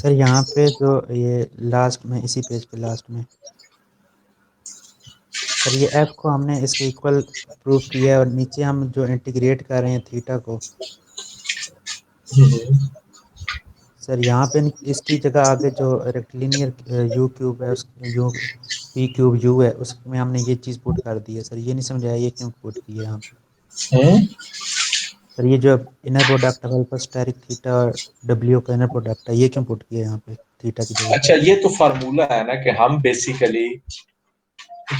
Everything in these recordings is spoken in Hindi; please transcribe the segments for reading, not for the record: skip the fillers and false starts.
सर यहाँ पे जो ये लास्ट में इसी पेज पे लास्ट में सर ये एफ को हमने इसके इक्वल प्रूफ किया है और नीचे हम जो इंटीग्रेट कर रहे हैं थीटा को सर यहाँ पे इसकी जगह आगे जो रेक्टिलिनियर यू क्यूब है उस यू पी क्यूब यू है उसमें हमने ये चीज़ पुट कर दी है। सर ये नहीं समझ आया ये क्यों पुट किया है यहाँ पे। सर ये जो इनर प्रोडक्ट है अल्फा स्टेरिक थीटा और डब्ल्यू का इनर प्रोडक्ट है ये क्यों पुट किया है यहाँ पे थीटा की जगह। अच्छा, ये तो फार्मूला है ना कि हम बेसिकली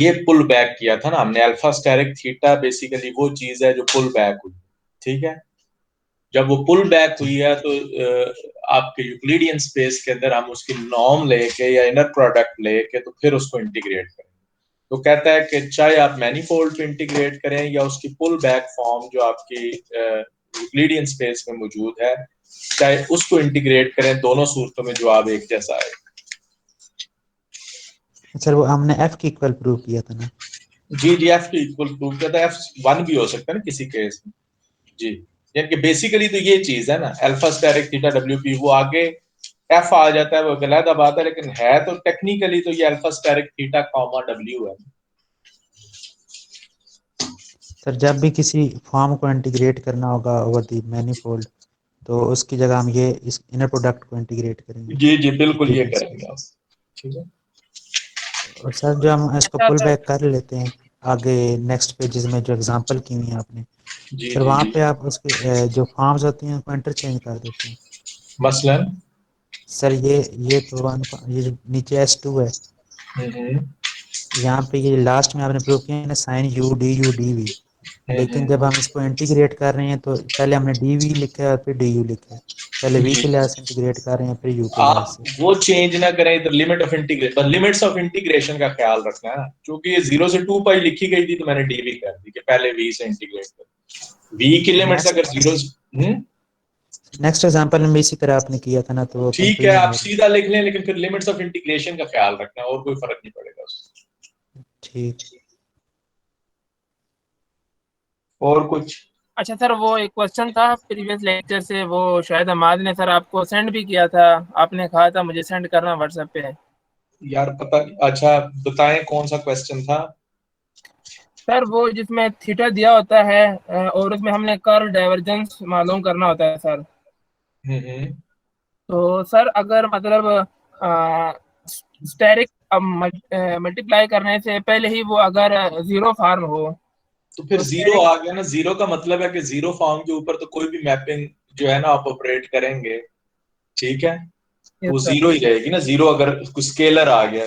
ये पुल बैक किया था ना हमने, अल्फा स्टेरिक थीटा बेसिकली वो चीज है जो पुल बैक हुई। ठीक है, जब वो पुल बैक हुई है तो आपके यूक्लिडियन स्पेस के अंदर हम उसकी नॉर्म लेके या इनर प्रोडक्ट लेके तो फिर उसको इंटीग्रेट करें। तो कहता है कि चाहे आप मैनीफोल्ड पे इंटीग्रेट करें या उसकी पुल बैक फॉर्म जो आपकी यूक्लिडियन स्पेस में मौजूद है, चाहे उसको इंटीग्रेट करें, दोनों सूरतों में जवाब एक जैसा आए। सर वो हमने एफ की इक्वल प्रूव किया था ना। जी जी, एफ की इक्वल प्रूव किया था, F1 भी हो सकता है ना किसी केस में। जी, यानी कि बेसिकली तो ये चीज है ना, alpha asterisk theta W P, वो आगे एफ आ जाता है, वो गलत बात है, लेकिन है तो टेक्निकली तो ये alpha asterisk theta comma W है। सर जब भी किसी फॉर्म को इंटीग्रेट करना होगा ओवर दी मैनीफोल्ड तो उसकी जगह हम ये इस इनर प्रोडक्ट को इंटीग्रेट करेंगे जी जी, बिल्कुल ये यूक्लिडियन करेंगे स्पेस। आप। ठीक है और सर जो हम इसको अच्छा पुल सर। बैक कर लेते हैं आगे नेक्स्ट पेजेस में जो एग्जांपल की हुई है आपने जी सर जी वहाँ जी, पे आप उसके जो फॉर्म्स होती हैं उनको इंटरचेंज कर देते हैं। मसलन सर ये तो ये जो नीचे S2 है यहाँ पे ये लास्ट में आपने प्रूव किया है ना साइन यू डी वी, लेकिन जब हम इसको इंटीग्रेट कर रहे हैं तो पहले हमने डी वी लिखा है और फिर डी यू लिखा है। पहले वी जी, के लिहाज से इंटीग्रेट कर रहे हैं फिर यू के लिहाज आप से। वो चेंज ना करें इधर, limit of integration, limits of integration का ख्याल रखना है, क्योंकि ये 0 से 2 पाई लिखी गई थी तो मैंने डी वी कर दी कि पहले वी से इंटीग्रेट कर। वी की लिमिट्स नेक्स्ट अगर 0 नेक्स्ट एग्जांपल में भी इसी तरह आपने किया था ना तो वो ठीक है, कंफ्यूजन आप हो रही। सीधा लिख लें, लेकिन फिर लिमिट्स ऑफ इंटीग्रेशन का ख्याल रखना है, और कोई फर्क नहीं पड़ेगा उससे। ठीक। और कुछ? अच्छा सर, वो एक क्वेश्चन था प्रीवियस लेक्चर से, वो शायद हमाद ने सर आपको सेंड भी किया था, आपने कहा था मुझे सेंड करना व्हाट्सएप पे। यार पता, अच्छा बताएं कौन सा क्वेश्चन था। सर वो जिसमें थीटा दिया होता है और उसमें हमने कर्ल डाइवर्जेंस मालूम करना होता है सर। हम्म, तो सर अगर मतलब स्टेरिक मल्टीप्लाई करने से पहले ही वो अगर जीरो फॉर्म हो तो फिर तो जीरो स्टेरिक। आ गया ना। जीरो का मतलब है कि जीरो फॉर्म के ऊपर तो कोई भी मैपिंग जो है ना आप ऑपरेट करेंगे, ठीक है, तो यस वो सर। जीरो ही रहेगी ना। जीरो अगर कुछ स्केलर आ गया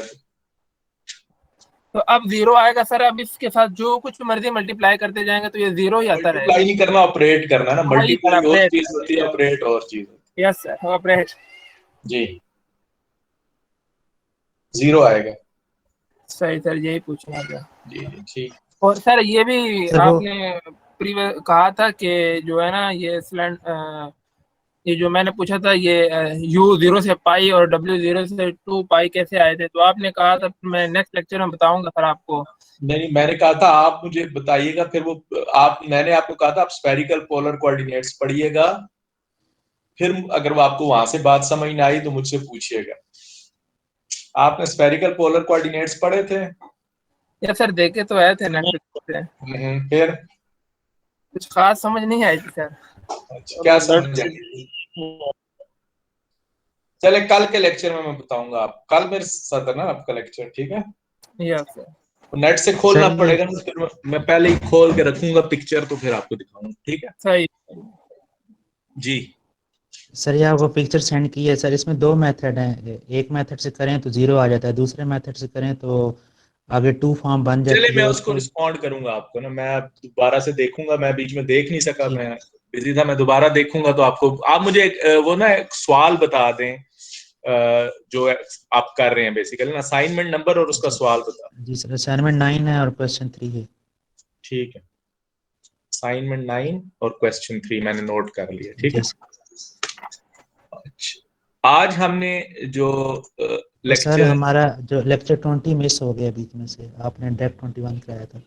तो अब जीरो आएगा सर, अब इसके साथ जो कुछ मर्जी मल्टीप्लाई करते जाएंगे तो ये जीरो ही आता रहेगा। मल्टीप्लाई नहीं करना, ऑपरेट करना है ना। हाँ ये सर मल्टीप्लाई और ऑपरेट। चीज होती है, ऑपरेट और चीज होती यस सर ऑपरेट। है। जी, जीरो आएगा। सही सर, यही पूछना था। जी जी ठीक। और सर ये भी सर वो आपने प्रीवियस कहा था कि जो है ना ये ये जो मैंने पूछा था ये यू जीरो से पाई और डब्ल्यू जीरो से टू पाई कैसे आए थे, तो आपने कहा था मैं नेक्स्ट लेक्चर में बताऊंगा सर आपको। नहीं, मैंने कहा था आप मुझे बताइएगा, फिर वो आप, मैंने आपको कहा था आप स्फेरिकल पोलर कोऑर्डिनेट्स पढ़िएगा, फिर अगर वो आपको वहां से बात समझ नहीं आई तो मुझसे पूछिएगा। आपने स्फेरिकल पोलर कोऑर्डिनेट्स पढ़े थे? या सर देखे तो आए थे नेट पे, फिर कुछ खास समझ नहीं आई थी सर। अच्छा, क्या समझ आई? चले कल के लेक्चर में मैं बताऊंगा। आप कल मेरे साथ है ना आपका लेक्चर, ठीक है? Yes sir. नेट से खोलना सर ये पड़ेगा ना, फिर मैं पहले ही खोल के रखूंगा पिक्चर तो फिर आपको दिखाऊंगा, ठीक है? सही। जी सर ये आपको पिक्चर सेंड की है। सर इसमें दो मेथड हैं, एक मेथड से करें तो जीरो आ जाता है, दूसरे मेथड से करें तो आगे टू फॉर्म बन चले, जाती मैं है उसको उसको। रिस्पॉन्ड करूंगा आपको ना, मैं दोबारा से देखूंगा, मैं बीच में देख नहीं सका, जी मैं बिजी था, मैं दोबारा देखूंगा तो आपको, आप मुझे वो ना एक सवाल बता दें जो आप कर रहे हैं बेसिकली ना, असाइनमेंट नंबर और उसका जी सवाल बता। जी सर असाइनमेंट 9 है और क्वेश्चन 3 है। ठीक है, असाइनमेंट 9 और क्वेश्चन 3 मैंने नोट कर लिया, ठीक जी है। अच्छा, आज हमने जो और सर लेक्चर, हमारा जो लेक्चर 20 मिस हो गया बीच में से, आपने डायरेक्ट 21 कराया था।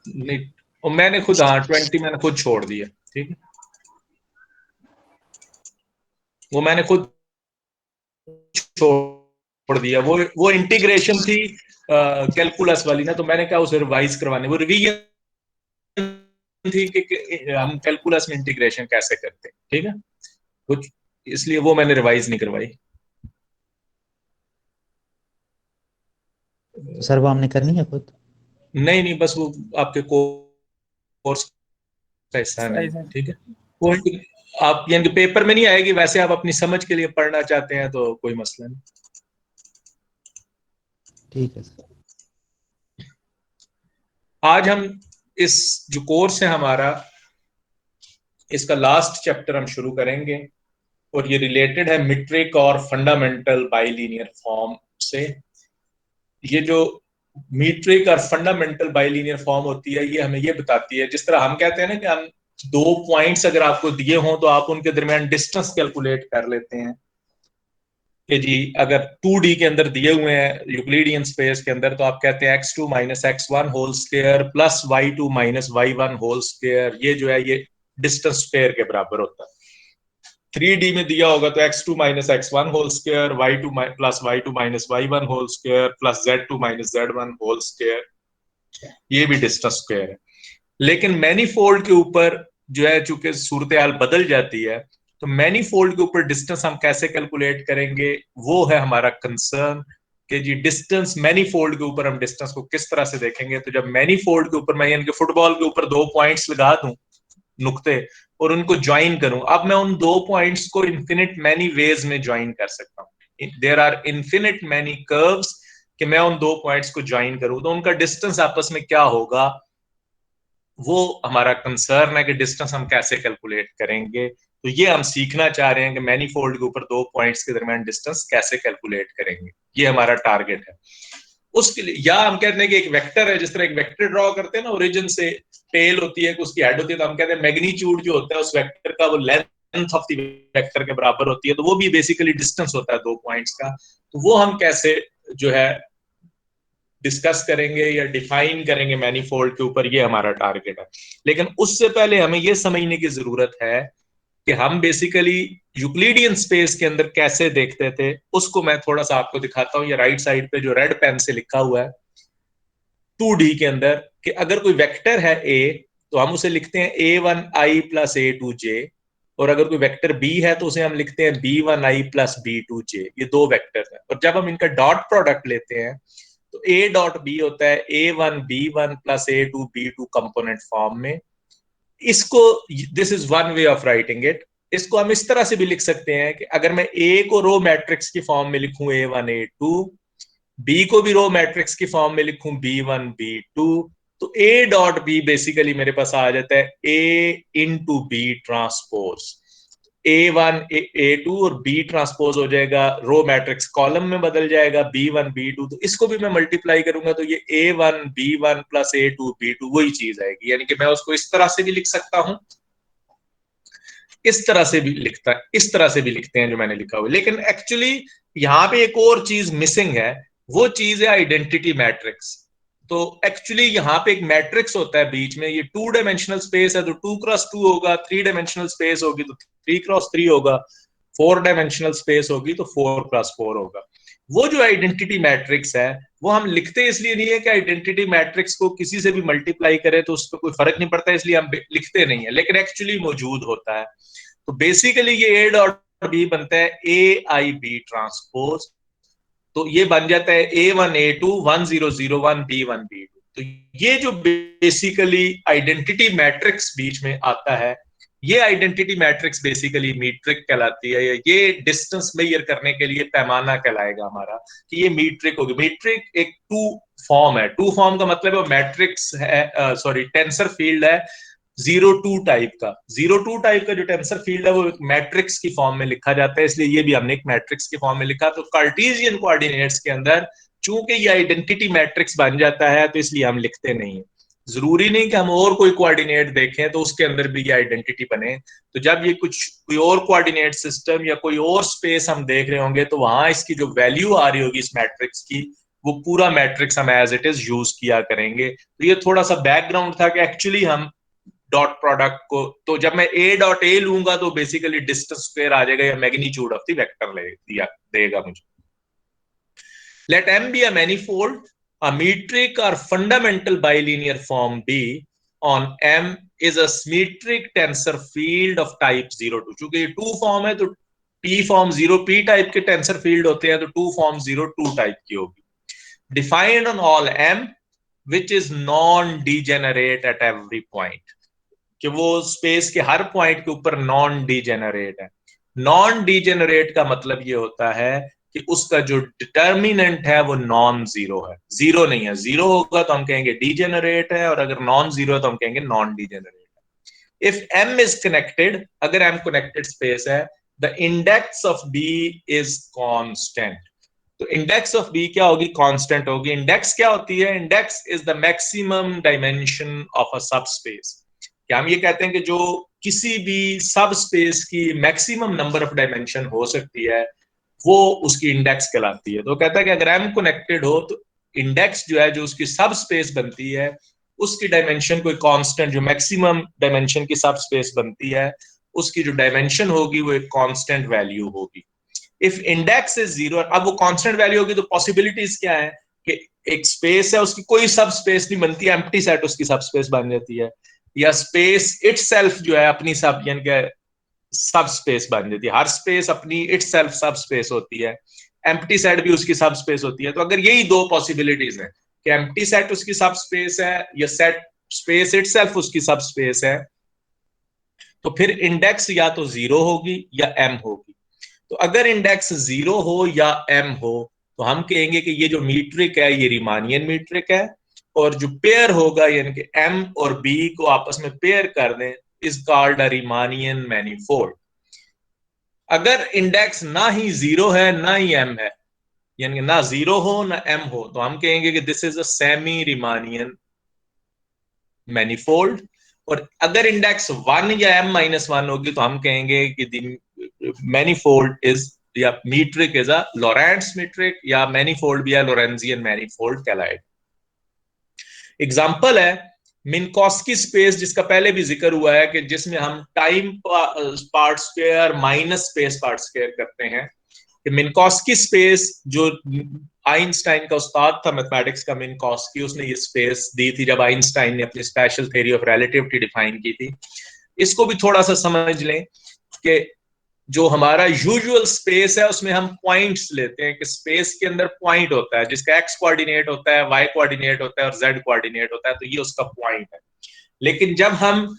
नहीं, और मैंने खुद, हाँ 20 मैंने खुद छोड़ दिया, ठीक है, वो मैंने खुद छोड़ दिया। वो इंटीग्रेशन थी कैलकुलस वाली ना, तो मैंने कहा उसे रिवाइज करवाने, वो रिवीजन थी कि हम कैलकुलस में इंटीग्रेशन कैसे करते हैं, ठीक है, कुछ इसलिए वो मैंने रिवाइज नहीं करवाई। तो सर वो हमने करनी है खुद? नहीं नहीं, बस वो आपके कोर्स का हिस्सा नहीं, सही सर। ठीक है। वो आप यानी कि पेपर में नहीं आएगी, वैसे आप अपनी समझ के लिए पढ़ना चाहते हैं तो कोई मसला नहीं। ठीक है सर। आज हम इस जो कोर्स है हमारा, इसका लास्ट चैप्टर हम शुरू करेंगे, और ये रिलेटेड है मीट्रिक और फंडामेंटल बाइलिनियर फॉर्म से। ये जो मीट्रिक और फंडामेंटल बाइलिनियर फॉर्म होती है, ये हमें ये बताती है, जिस तरह हम कहते हैं ना कि हम दो पॉइंट्स अगर आपको दिए हों तो आप उनके दरमियान डिस्टेंस कैलकुलेट कर लेते हैं कि जी अगर 2D के अंदर दिए हुए हैं यूक्लिडियन स्पेस के अंदर, तो आप कहते हैं x2 minus x1 whole square plus y2 minus y1 whole square, ये जो है ये डिस्टेंस स्क्वायर के बराबर होता है। 3D में दिया होगा तो x2 minus x1 whole square, y2 plus y2 minus y1 whole square plus z2 minus z1 whole square, ये भी डिस्टेंस स्क्वायर है। लेकिन मैनीफोल्ड के ऊपर जो है चूंकि सूरत हाल बदल जाती है, तो मैनीफोल्ड के ऊपर डिस्टेंस हम कैसे कैलकुलेट करेंगे, वो है हमारा कंसर्न कि जी डिस्टेंस मैनीफोल्ड के ऊपर हम डिस्टेंस को किस तरह से देखेंगे। तो जब मैनीफोल्ड के ऊपर मैं यानी कि फुटबॉल के ऊपर दो पॉइंट्स लगा दूं, नुक्ते, और उनको ज्वाइन करूं, अब मैं उन दो पॉइंट्स को इन्फिनिट मैनी वेज में ज्वाइन कर सकता हूं। There are infinite many curves कि मैं उन दो पॉइंट्स को ज्वाइन करूं, तो उनका डिस्टेंस आपस में क्या होगा, वो हमारा कंसर्न है कि डिस्टेंस हम कैसे कैलकुलेट करेंगे। तो ये हम सीखना चाह रहे हैं कि मैनीफोल्ड के ऊपर दो पॉइंट्स के दरमियान डिस्टेंस कैसे कैलकुलेट करेंगे, ये हमारा टारगेट है। उसके लिए या हम कहते हैं कि एक वेक्टर है, जिस तरह एक वेक्टर ड्रॉ करते हैं ना, ओरिजिन से टेल होती है, उसकी हेड होती है, तो हम कहते हैं मैग्नीट्यूड जो होता है उस वेक्टर का, वो लेंथ ऑफ द वेक्टर के बराबर होती है, तो वो भी बेसिकली डिस्टेंस होता है दो पॉइंट्स का। तो वो हम कैसे जो है डिस्कस करेंगे या डिफाइन करेंगे मैनीफोल्ड के ऊपर, ये हमारा टारगेट है। लेकिन उससे पहले हमें ये समझने की जरूरत है कि हम बेसिकली यूक्लिडियन स्पेस के अंदर कैसे देखते थे, उसको मैं थोड़ा सा आपको दिखाता हूं। ये राइट साइड पे जो रेड पेन से लिखा हुआ है 2D के अंदर, कि अगर कोई वेक्टर है a, तो हम उसे लिखते हैं a1i प्लस a2j, और अगर कोई वेक्टर b है तो उसे हम लिखते हैं b1i प्लस b2j। ये दो वेक्टर हैं, और जब हम इनका डॉट प्रोडक्ट लेते हैं तो a डॉट b होता है a1b1 plus a2b2 component form में। इसको, this is one way of writing it. इसको हम इस तरह से भी लिख सकते हैं कि अगर मैं a को रो मैट्रिक्स की फॉर्म में लिखूं a1 a2, बी को भी रो मैट्रिक्स की फॉर्म में लिखूं b1 b2, तो a डॉट बी बेसिकली मेरे पास आ जाता है a into B transpose. a1 a2 और b ट्रांसपोज हो जाएगा, रो मैट्रिक्स कॉलम में बदल जाएगा b1 b2, तो इसको भी मैं मल्टीप्लाई करूंगा तो ये a1 b1 plus a2 b2 वही चीज आएगी। यानी कि मैं उसको इस तरह से भी लिख सकता हूं, इस तरह से भी लिखता है, इस तरह से भी लिखते हैं जो मैंने लिखा हुआ। लेकिन एक्चुअली यहां पे एक और चीज मिसिंग है, वो चीज है आइडेंटिटी मैट्रिक्स। तो एक्चुअली यहाँ पे एक मैट्रिक्स होता है बीच में, ये 2 डायमेंशनल स्पेस है तो 2x2 होगा, 3 डायमेंशनल स्पेस होगी तो 3x3 होगा, 4 डायमेंशनल स्पेस होगी तो 4x4 होगा। वो जो आइडेंटिटी मैट्रिक्स है वो हम लिखते इसलिए नहीं है कि आइडेंटिटी मैट्रिक्स को किसी से भी मल्टीप्लाई करें तो उस पर कोई फर्क नहीं पड़ता, इसलिए हम लिखते नहीं है, लेकिन एक्चुअली मौजूद होता है। तो बेसिकली ये ए डॉट बी बनता है ए आई बी ट्रांसपोज, तो ये बन जाता है A1A2 1001 B1 B2। तो ये जो बेसिकली आइडेंटिटी मैट्रिक्स बीच में आता है, ये आइडेंटिटी मैट्रिक्स बेसिकली मीट्रिक कहलाती है, ये डिस्टेंस मेजर करने के लिए पैमाना कहलाएगा हमारा, कि ये मीट्रिक होगी। मीट्रिक एक टू फॉर्म है, टू फॉर्म का मतलब है मैट्रिक्स है, सॉरी टेंसर फील्ड है 02 टाइप का। 02 टाइप का जो टेंसर फील्ड है वो एक मैट्रिक्स की फॉर्म में लिखा जाता है, इसलिए ये भी हमने एक मैट्रिक्स की फॉर्म में लिखा। तो कार्टेशियन कोऑर्डिनेट्स के अंदर चूंकि ये आइडेंटिटी मैट्रिक्स बन जाता है तो इसलिए हम लिखते नहीं है। जरूरी नहीं कि हम और कोई कोऑर्डिनेट देखें तो उसके अंदर भी ये आइडेंटिटी बने। तो जब ये कोई और कोऑर्डिनेट सिस्टम या कोई और स्पेस हम देख रहे होंगे तो वहां इसकी जो वैल्यू आ रही होगी इस मैट्रिक्स की, वो पूरा मैट्रिक्स हम एज इट इज यूज किया करेंगे। तो ये थोड़ा सा बैकग्राउंड था कि एक्चुअली हम डॉट प्रोडक्ट को, तो जब मैं a डॉट a लूंगा तो बेसिकली डिस्टेंस स्क्वायर आ जाएगा या मैग्नीट्यूड ऑफ द वेक्टर देगा मुझे। Let m be a manifold, a metric or fundamental bilinear form B on M is a symmetric tensor field of type 02। चूंकि ये 2 फॉर्म है तो P फॉर्म 0 P टाइप के टेंसर फील्ड होते हैं तो 2 फॉर्म 02 टाइप की होगी। Defined on all M which is non degenerate at every point, कि वो स्पेस के हर पॉइंट के ऊपर नॉन डीजेनरेट है। नॉन डीजेनरेट का मतलब ये होता है कि उसका जो डिटर्मिनेंट है वो नॉन जीरो है, जीरो नहीं है। जीरो होगा तो हम कहेंगे डीजेनरेट है, और अगर नॉन जीरो है तो हम कहेंगे नॉन डीजेनरेट है। इफ m इज कनेक्टेड, अगर m कनेक्टेड स्पेस है, the index of b is constant. तो इंडेक्स ऑफ b क्या होगी? कांस्टेंट होगी। इंडेक्स क्या होती है? Index is the maximum dimension of a subspace. क्या हम ये कहते हैं कि जो किसी भी सब स्पेस की मैक्सिमम नंबर ऑफ डायमेंशन हो सकती है वो उसकी इंडेक्स कहलाती है। तो कहता है कि अगर m कनेक्टेड हो तो इंडेक्स जो है, जो उसकी सब स्पेस बनती है, उसकी डायमेंशन कोई कांस्टेंट, जो मैक्सिमम डायमेंशन की सब स्पेस बनती है, उसकी जो डायमेंशन होगी वो एक कांस्टेंट वैल्यू होगी। इफ इंडेक्स इज जीरो, अब वो कांस्टेंट वैल्यू होगी तो पॉसिबिलिटीज क्या है कि एक स्पेस है उसकी कोई सब स्पेस नहीं बनती, एम्प्टी सेट उसकी सब स्पेस बन जाती है, या स्पेस इटसेल्फ जो है अपनी सब यानी कि सब स्पेस बन जाती है। हर स्पेस अपनी इटसेल्फ सब स्पेस होती है, एम्प्टी सेट भी उसकी सब स्पेस होती है। तो अगर यही दो पॉसिबिलिटीज हैं कि एम्प्टी सेट उसकी सब स्पेस है या सेट स्पेस इटसेल्फ उसकी सब स्पेस है, तो फिर इंडेक्स या तो जीरो होगी या m होगी। तो अगर इंडेक्स जीरो हो या m हो तो हम कहेंगे कि ये जो मीट्रिक है ये रीमानियन मीट्रिक है, और जो पेयर होगा यानी कि m और b को आपस में पेयर कर दें इज कॉल्ड अ रीमानियन मैनीफोल्ड। अगर इंडेक्स ना ही जीरो है ना ही m है, यानी कि ना जीरो हो ना m हो, तो हम कहेंगे कि this is a semi Riemannian manifold. और अगर इंडेक्स 1 या m-1 होगी तो हम कहेंगे कि मैनीफोल्ड इज या मीट्रिक इज अ लॉरेंट्ज मीट्रिक, या मैनीफोल्ड भी या लोरेंजियन मैनीफोल्ड कहलाएगा। एग्जांपल है मिन्कोस्की स्पेस, जिसका पहले भी जिक्र हुआ है कि जिसमें हम time part square minus space part square करते हैं। कि मिन्कोस्की स्पेस, जो आइंस्टाइन का उस्ताद था मैथमेटिक्स का मिन्कोस्की, उसने ये स्पेस दी थी जब आइंस्टाइन ने अपनी special theory of relativity define की थी। इसको भी थोड़ा सा समझ लें कि जो हमारा यूजुअल स्पेस है उसमें हम पॉइंट्स लेते हैं कि स्पेस के अंदर पॉइंट होता है जिसका एक्स कोऑर्डिनेट होता है, वाई कोऑर्डिनेट होता है और जेड कोऑर्डिनेट होता है, तो ये उसका पॉइंट है। लेकिन जब हम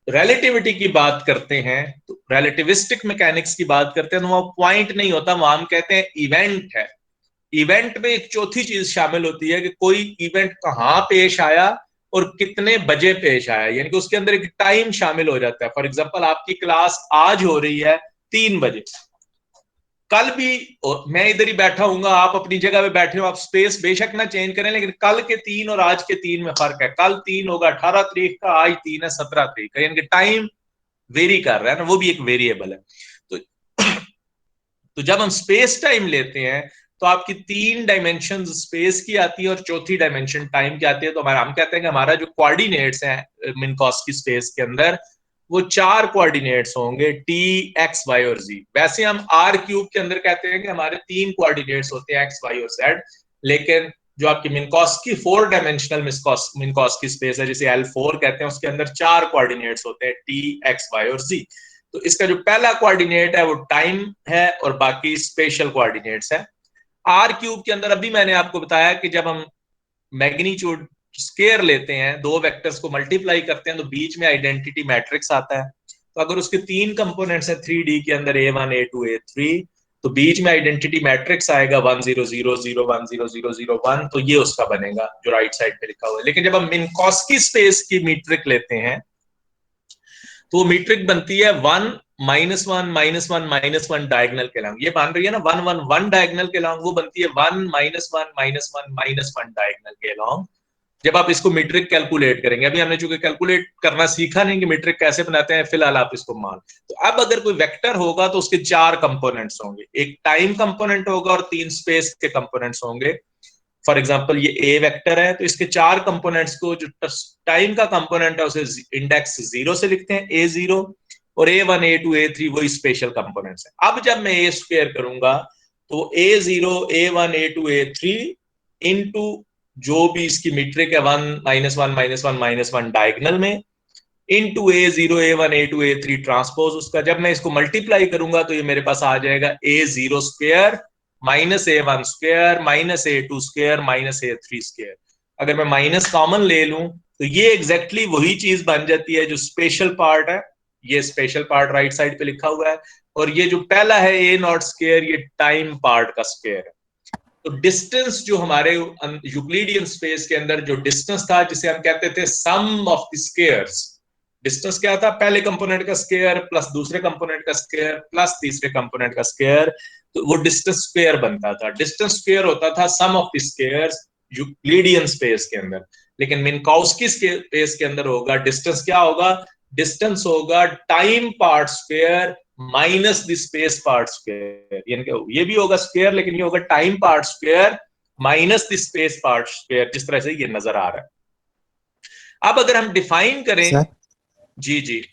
रिलेटिविटी की बात करते हैं, तो रिलेटिविस्टिक मैकेनिक्स की बात करते हैं, तो वहां पॉइंट नहीं होता, वहां हम कहते हैं इवेंट है। इवेंट में एक चौथी चीज शामिल होती है कि कोई इवेंट कहाँ पेश आया और कितने बजे पेश आया, यानी कि उसके अंदर एक टाइम शामिल हो जाता है। फॉर एग्जांपल आपकी क्लास आज हो रही है 3 बजे, कल भी मैं इधर ही बैठा हूंगा, आप अपनी जगह पे बैठे हो, आप स्पेस बेशक ना चेंज करें, लेकिन कल के 3 और आज के 3 में फर्क है। कल 3 होगा 18 तारीख का, आज 3 है 17 तारीख का, यानी कि टाइम वेरी कर रहा है ना, वो भी एक वेरिएबल है। तो जब हम स्पेस टाइम लेते हैं तो आपकी 3 डायमेंशन स्पेस की आती है और चौथी डायमेंशन टाइम की आती है। तो हम कहते हैं कि हमारा जो कोऑर्डिनेट्स हैं मिन्कोस्की स्पेस के अंदर वो 4 कोऑर्डिनेट्स होंगे, टी एक्स वाई और जी। वैसे हम आर क्यूब के अंदर कहते हैं कि हमारे 3 कोऑर्डिनेट्स होते हैं, एक्स वाई और जेड। लेकिन जो आपकी मिन्कोस्की 4 डायमेंशनल मिन्कोस्की स्पेस है जिसे L4 कहते हैं, उसके अंदर 4 कोऑर्डिनेट्स होते हैं, टी एक्स वाई और जी। तो इसका जो पहला कोऑर्डिनेट है वो टाइम है और बाकी स्पेशल कोऑर्डिनेट्स है। आर क्यूब के अंदर अभी मैंने आपको बताया कि जब हम मैग्नीट्यूड स्केयर लेते हैं, 2 वेक्टर्स को मल्टीप्लाई करते हैं, तो बीच में आइडेंटिटी मैट्रिक्स आता है। तो अगर उसके 3 कंपोनेंट्स हैं 3D के अंदर, A1 A2 A3, तो बीच में आइडेंटिटी मैट्रिक्स आएगा 1 0 0 0 1 0 0 0 1, तो ये उसका बनेगा जो राइट साइड पे लिखा हुआ है। लेकिन जब हम मिन्कोस्की स्पेस की मीट्रिक लेते हैं तो वो मीट्रिक बनती है 1 -1 -1 -1 डायगोनल के लॉन्ग। ये बन रही है ना 1 1 1 डायगोनल के लॉन्ग, वो बनती है 1 -1 -1 -1 डायगोनल के लॉन्ग। जब आप इसको मीट्रिक कैलकुलेट करेंगे, अभी हमने चूंकि कैलकुलेट करना सीखा नहीं कि मीट्रिक कैसे बनाते हैं, फिलहाल आप इसको मान। तो अब अगर कोई वेक्टर होगा तो उसके 4 कंपोनेंट्स होंगे, एक टाइम कंपोनेंट होगा और 3 स्पेस के कंपोनेंट्स होंगे। फॉर एग्जांपल ये ए वेक्टर है, तो इसके 4 कंपोनेंट्स को, जो टाइम का कंपोनेंट है उसे इंडेक्स 0 से लिखते हैं, A0, और A1 A2 A3 वही स्पेशल कंपोनेंट्स है। अब जब मैं ए स्क्वायर करूंगा तो A0 A1 A2 A3 into जो भी इसकी मीट्रिक है 1 -1 -1 -1 डायगोनल में, into A0 A1 A2 A3 transpose उसका, जब मैं इसको मल्टीप्लाई करूंगा तो ये मेरे पास आ जाएगा A0 square minus A1 square minus A2 square minus A3 square. अगर मैं माइनस कॉमन ले लूं तो ये एग्जैक्टली वही चीज बन जाती है जो स्पेशल पार्ट है। ये स्पेशल पार्ट राइट साइड पे लिखा हुआ है, और ये जो पहला है A0 स्क्वायर, ये टाइम पार्ट का स्क्वायर है। तो डिस्टेंस जो हमारे यूक्लिडियन स्पेस के अंदर जो डिस्टेंस था, जिसे हम कहते थे सम ऑफ द स्क्वायर्स, डिस्टेंस क्या था, पहले कंपोनेंट का स्क्वायर प्लस दूसरे कंपोनेंट का स्क्वायर प्लस तीसरे कंपोनेंट का स्क्वायर, तो वो डिस्टेंस स्क्वायर बनता था। डिस्टेंस स्क्वायर होता था sum of the squares Euclidean space के अंदर। लेकिन मिन्काउस्की स्पेस के अंदर होगा डिस्टेंस क्या होगा, डिस्टेंस होगा time part square minus the space part square. यानी कि ये भी होगा स्क्वायर, लेकिन ये होगा time part square minus the space part square, जिस तरह से ये नजर आ रहा है। अब अगर हम डिफाइन करें सर जी जी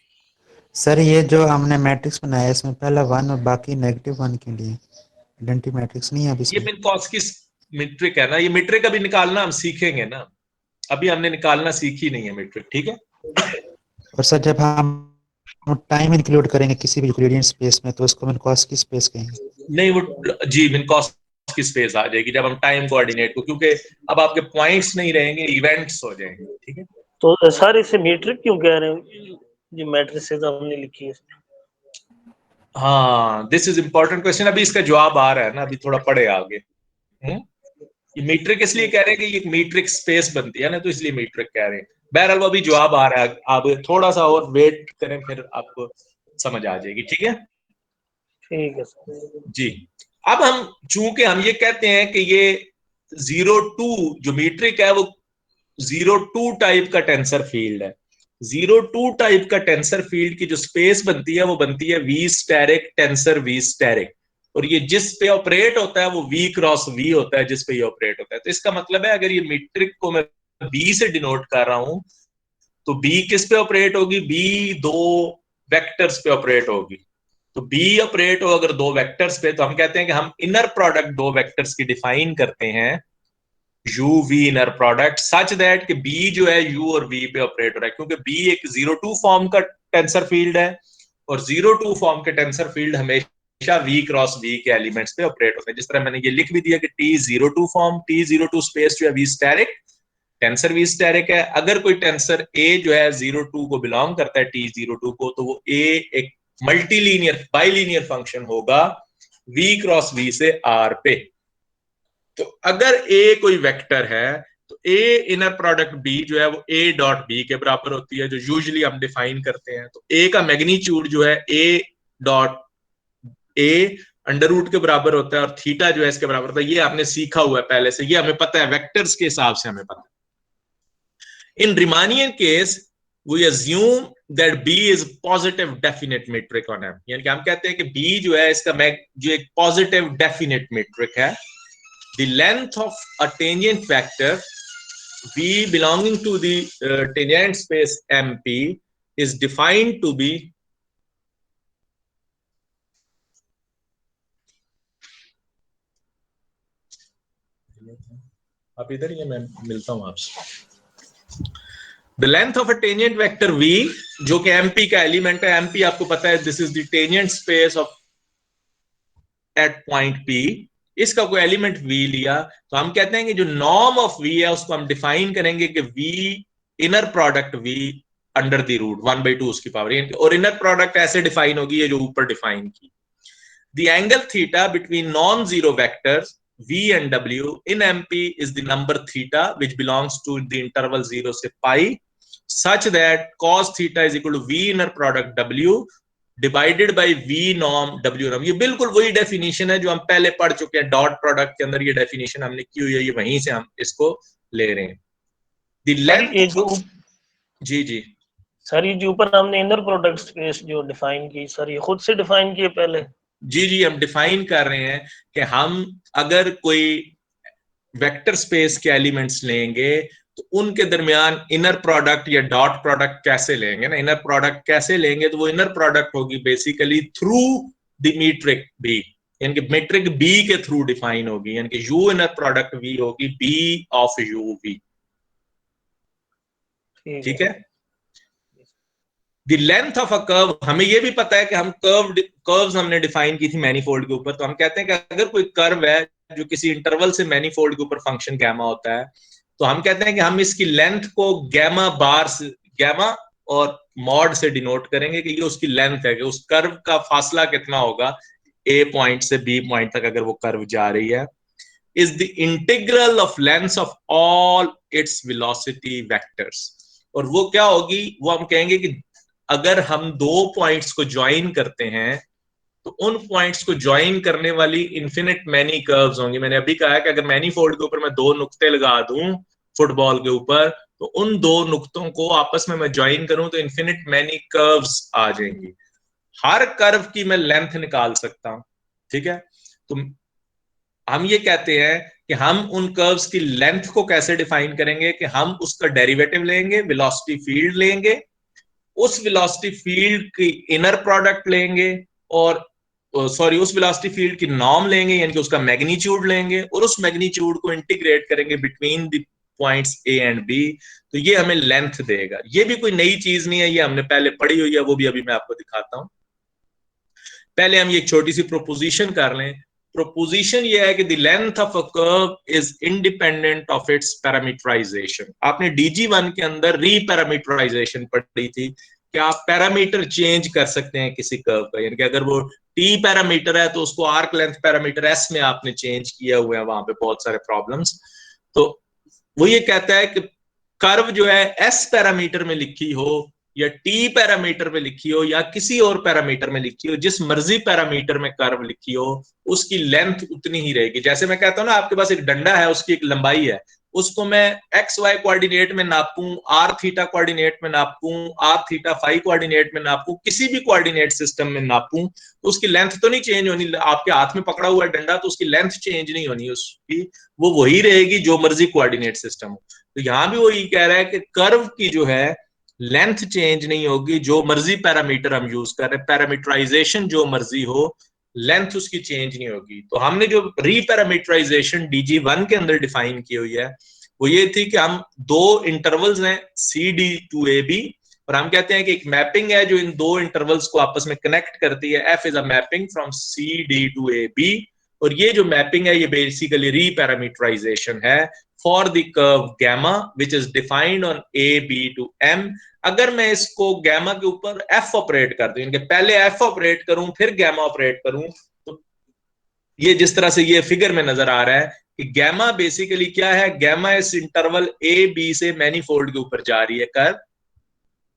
सर, ये जो हमने मैट्रिक्स बनाया इसमें पहला 1 और बाकी -1 के लिए आइडेंटिटी मैट्रिक्स नहीं है अब ये इसमें। मिन्काउस्की मीट्रिक है ना, ये मीट्रिक अभी निकालना हम सीखेंगे ना, अभी हमने निकालना सीखी नहीं है मीट्रिक, ठीक है। और सर जब हम टाइम इंक्लूड करेंगे किसी भी यूक्लिडियन स्पेस में तो उसको मिन्काउस्की स्पेस कहेंगे। नहीं वो जी मिन्काउस्की स्पेस आ जाएगी जब हम टाइम कोऑर्डिनेट को, क्योंकि अब आपके पॉइंट्स नहीं रहेंगे, इवेंट्स हो जाएंगे, ठीक है। तो सर इसे मीट्रिक क्यों कह रहे हैं, ये मैट्रिसेस हमने लिखी है। हाँ, दिस इज इंपॉर्टेंट क्वेश्चन, अभी इसका जवाब आ रहा है ना, अभी थोड़ा पढ़े आगे। ये मीट्रिक इसलिए कह रहे हैं कि ये मीट्रिक स्पेस बनती है ना, तो इसलिए मीट्रिक कह रहे हैं। बहरहाल अभी जवाब आ रहा है, आप थोड़ा सा और वेट करें फिर आपको समझ आ जाएगी, ठीक है। ठीक है सर जी, अब हम चूंकि हम ये कहते हैं कि ये 0-2 जो मीट्रिक है वो 0-2 टाइप का टेंसर फील्ड है। 0-2 टाइप का टेंसर फील्ड की जो स्पेस बनती है वो बनती है V asterisk tensor V asterisk, और ये जिस पे ऑपरेट होता है वो V क्रॉस V होता है जिस पे ये ऑपरेट होता है। तो इसका मतलब है अगर ये मीट्रिक को मैं B से डिनोट कर रहा हूं तो B किस पे ऑपरेट होगी, B 2 वेक्टर्स पे ऑपरेट होगी। तो B ऑपरेट हो अगर 2 वेक्टर्स पे, तो हम कहते हैं कि हम इनर प्रोडक्ट 2 वेक्टर्स की डिफाइन करते हैं, U V inner product, such that कि B जो है U और V पे ऑपरेट हो रहा है, क्योंकि B एक 0-2 फॉर्म का टेंसर फील्ड है, और 0-2 फॉर्म के टेंसर फील्ड हमेशा V क्रॉस V के एलिमेंट्स पे ऑपरेट होते हैं। जिस तरह मैंने ये लिख भी दिया कि T02 फॉर्म, T02 स्पेस जो है V asterisk, tensor V asterisk है। अगर कोई टेंसर A जो है 0-2 को बिलोंग करता है, T02 को, तो वो A एक मल्टीलीनियर बाइलीनियर फंक्शन होगा V क्रॉस V से R पे। तो अगर A कोई वेक्टर है तो A इनर प्रोडक्ट B जो है वो A डॉट B के बराबर होती है, जो यूजुअली हम डिफाइन करते हैं। तो A का मैग्नीट्यूड जो है A dot A under root के बराबर होता है, और थीटा जो है इसके बराबर होता है। ये आपने सीखा हुआ है पहले से, ये हमें पता है, वेक्टर्स के हिसाब से हमें पता है। In Riemannian case we assume that B is positive definite metric on M, यानी कि हम कहते हैं कि B जो है इसका जो एक positive definite metric है। The length of a tangent vector V belonging to the tangent space MP is defined to be आप इधर ही, मैं मिलता हूं आपसे। The length of a tangent vector V जो कि MP का एलिमेंट है, MP आपको पता है this is the tangent space of at point P, इसका कोई एलिमेंट V लिया तो हम कहते हैं कि जो नॉर्म ऑफ V है उसको हम डिफाइन करेंगे कि V inner product V under the root 1/2 उसकी पावर, और इनर प्रोडक्ट ऐसे डिफाइन होगी ये जो ऊपर डिफाइन की। The angle theta between non-zero vectors V and W in MP is the number theta which belongs to the interval 0 से pi, such that cos theta is equal to V inner product W divided by V norm W norm। ये बिल्कुल वही डेफिनेशन है जो हम पहले पढ़ चुके हैं, डॉट प्रोडक्ट के अंदर ये डेफिनेशन हमने की हुई है, ये वहीं से हम इसको ले रहे हैं। The length ये जो जी जी सर ये जो ऊपर हमने इनर प्रोडक्ट स्पेस जो डिफाइन की सर, ये खुद से डिफाइन किए पहले? जी जी हम डिफाइन कर रहे हैं कि हम अगर कोई वेक्टर स्पेस के एलिमेंट्स लेंगे तो उनके दरमियान इनर प्रोडक्ट या डॉट प्रोडक्ट कैसे लेंगे ना, इनर प्रोडक्ट कैसे लेंगे, तो वो इनर प्रोडक्ट होगी basically through the metric B, यानी कि मीट्रिक बी के थ्रू डिफाइन होगी, यानी कि यू इनर प्रोडक्ट वी होगी बी ऑफ यू वी। ठीक है। The length of a curve, हमें यह भी पता है कि हम कर्व्स हमने डिफाइन की थी मैनीफोल्ड के ऊपर, तो हम कहते हैं कि अगर कोई कर्व है जो किसी इंटरवल से मैनीफोल्ड के ऊपर फंक्शन गैमा होता है, तो हम कहते हैं कि हम इसकी लेंथ को गैमा बार से, गैमा और मॉड से डिनोट करेंगे कि ये उसकी लेंथ है, कि उस कर्व का फासला कितना होगा ए पॉइंट से बी पॉइंट तक अगर वो कर्व जा रही है, is the integral of length of all its velocity vectors. और वो क्या होगी, वो हम कहेंगे कि अगर हम दो पॉइंट्स को ज्वाइन करते हैं तो उन पॉइंट्स को ज्वाइन करने वाली इन्फिनिट मैनी कर्व्स होंगी। मैंने अभी कहा कि अगर मैनीफोल्ड के ऊपर मैं दो नुक्ते लगा दूं फुटबॉल के ऊपर, तो उन दो नुक्तों को आपस में मैं ज्वाइन करूं तो इन्फिनिट मैनी कर्व्स आ जाएंगी। हर कर्व की मैं लेंथ निकाल सकता हूं। ठीक है। तो हम ये कहते हैं कि हम उन कर्व्स की लेंथ को कैसे डिफाइन करेंगे, कि हम उसका डेरिवेटिव लेंगे, वेलोसिटी फील्ड लेंगे, उस वेलोसिटी फील्ड की इनर प्रोडक्ट लेंगे, और सॉरी उस वेलोसिटी फील्ड की नॉर्म लेंगे, यानी कि उसका मैग्नीट्यूड लेंगे, और उस मैग्नीट्यूड को इंटीग्रेट करेंगे between the points A and B, तो ये हमें लेंथ देगा। ये भी कोई नई चीज नहीं है, ये हमने पहले पढ़ी हुई है, वो भी अभी मैं आपको दिखाता हूं। पहले हम ये एक छोटी सी प्रोपोजिशन कर लें। प्रोपोजिशन ये है कि the length of a curve is independent of its parameterization. आपने DG1 के अंदर रीपैरामीटराइजेशन पढ़ी थी कि आप पैरामीटर चेंज कर सकते हैं किसी कर्व का, यानी कि अगर वो T पैरामीटर है तो उसको आर्क लेंथ पैरामीटर S में आपने चेंज किया हुआ है, वहां पे बहुत सारे प्रॉब्लम्स। तो वो ये कहता है कि कर्व जो है S पैरामीटर में लिखी हो या T पैरामीटर में लिखी हो या किसी और पैरामीटर में लिखी हो, जिस मर्जी पैरामीटर में कर्व लिखी हो, उसकी लेंथ उतनी ही रहेगी। जैसे मैं कहता हूं ना, आपके पास एक डंडा है, उसकी एक लंबाई है, उसको मैं XY कोऑर्डिनेट में नापूं, R थीटा कोऑर्डिनेट में नापूं, R थीटा फाई कोऑर्डिनेट में नापूं, किसी भी कोऑर्डिनेट सिस्टम में नापूं, तो उसकी लेंथ तो नहीं चेंज होनी। आपके हाथ में पकड़ा हुआ डंडा, तो उसकी लेंथ चेंज नहीं होनी उसकी, वो वही रहेगी जो मर्जी कोऑर्डिनेट सिस्टम हो। तो यहां भी वही कह रहा है कि कर्व की जो है लेंथ चेंज नहीं होगी, जो मर्जी पैरामीटर हम यूज कर रहे हैं, पैरामीटराइजेशन जो मर्जी हो, लेंथ उसकी चेंज नहीं होगी। तो हमने जो रीपैरामीटराइजेशन DG1 के अंदर डिफाइन की हुई है वो ये थी कि हम दो इंटरवल्स हैं CD to AB, और हम कहते हैं कि एक मैपिंग है जो इन दो इंटरवल्स को आपस में कनेक्ट करती है। F is a mapping from CD to AB, और ये जो मैपिंग है ये बेसिकली रीपैरामीटराइजेशन है for the curve gamma which is defined on AB to M। अगर मैं इसको गैमा के ऊपर F ऑपरेट कर दूं, इनके पहले F ऑपरेट करूं फिर गैमा ऑपरेट करूं, तो ये जिस तरह से ये फिगर में नजर आ रहा है कि गैमा बेसिकली क्या है, गैमा इस इंटरवल AB से मैनीफोल्ड के ऊपर जा रही है कर्व।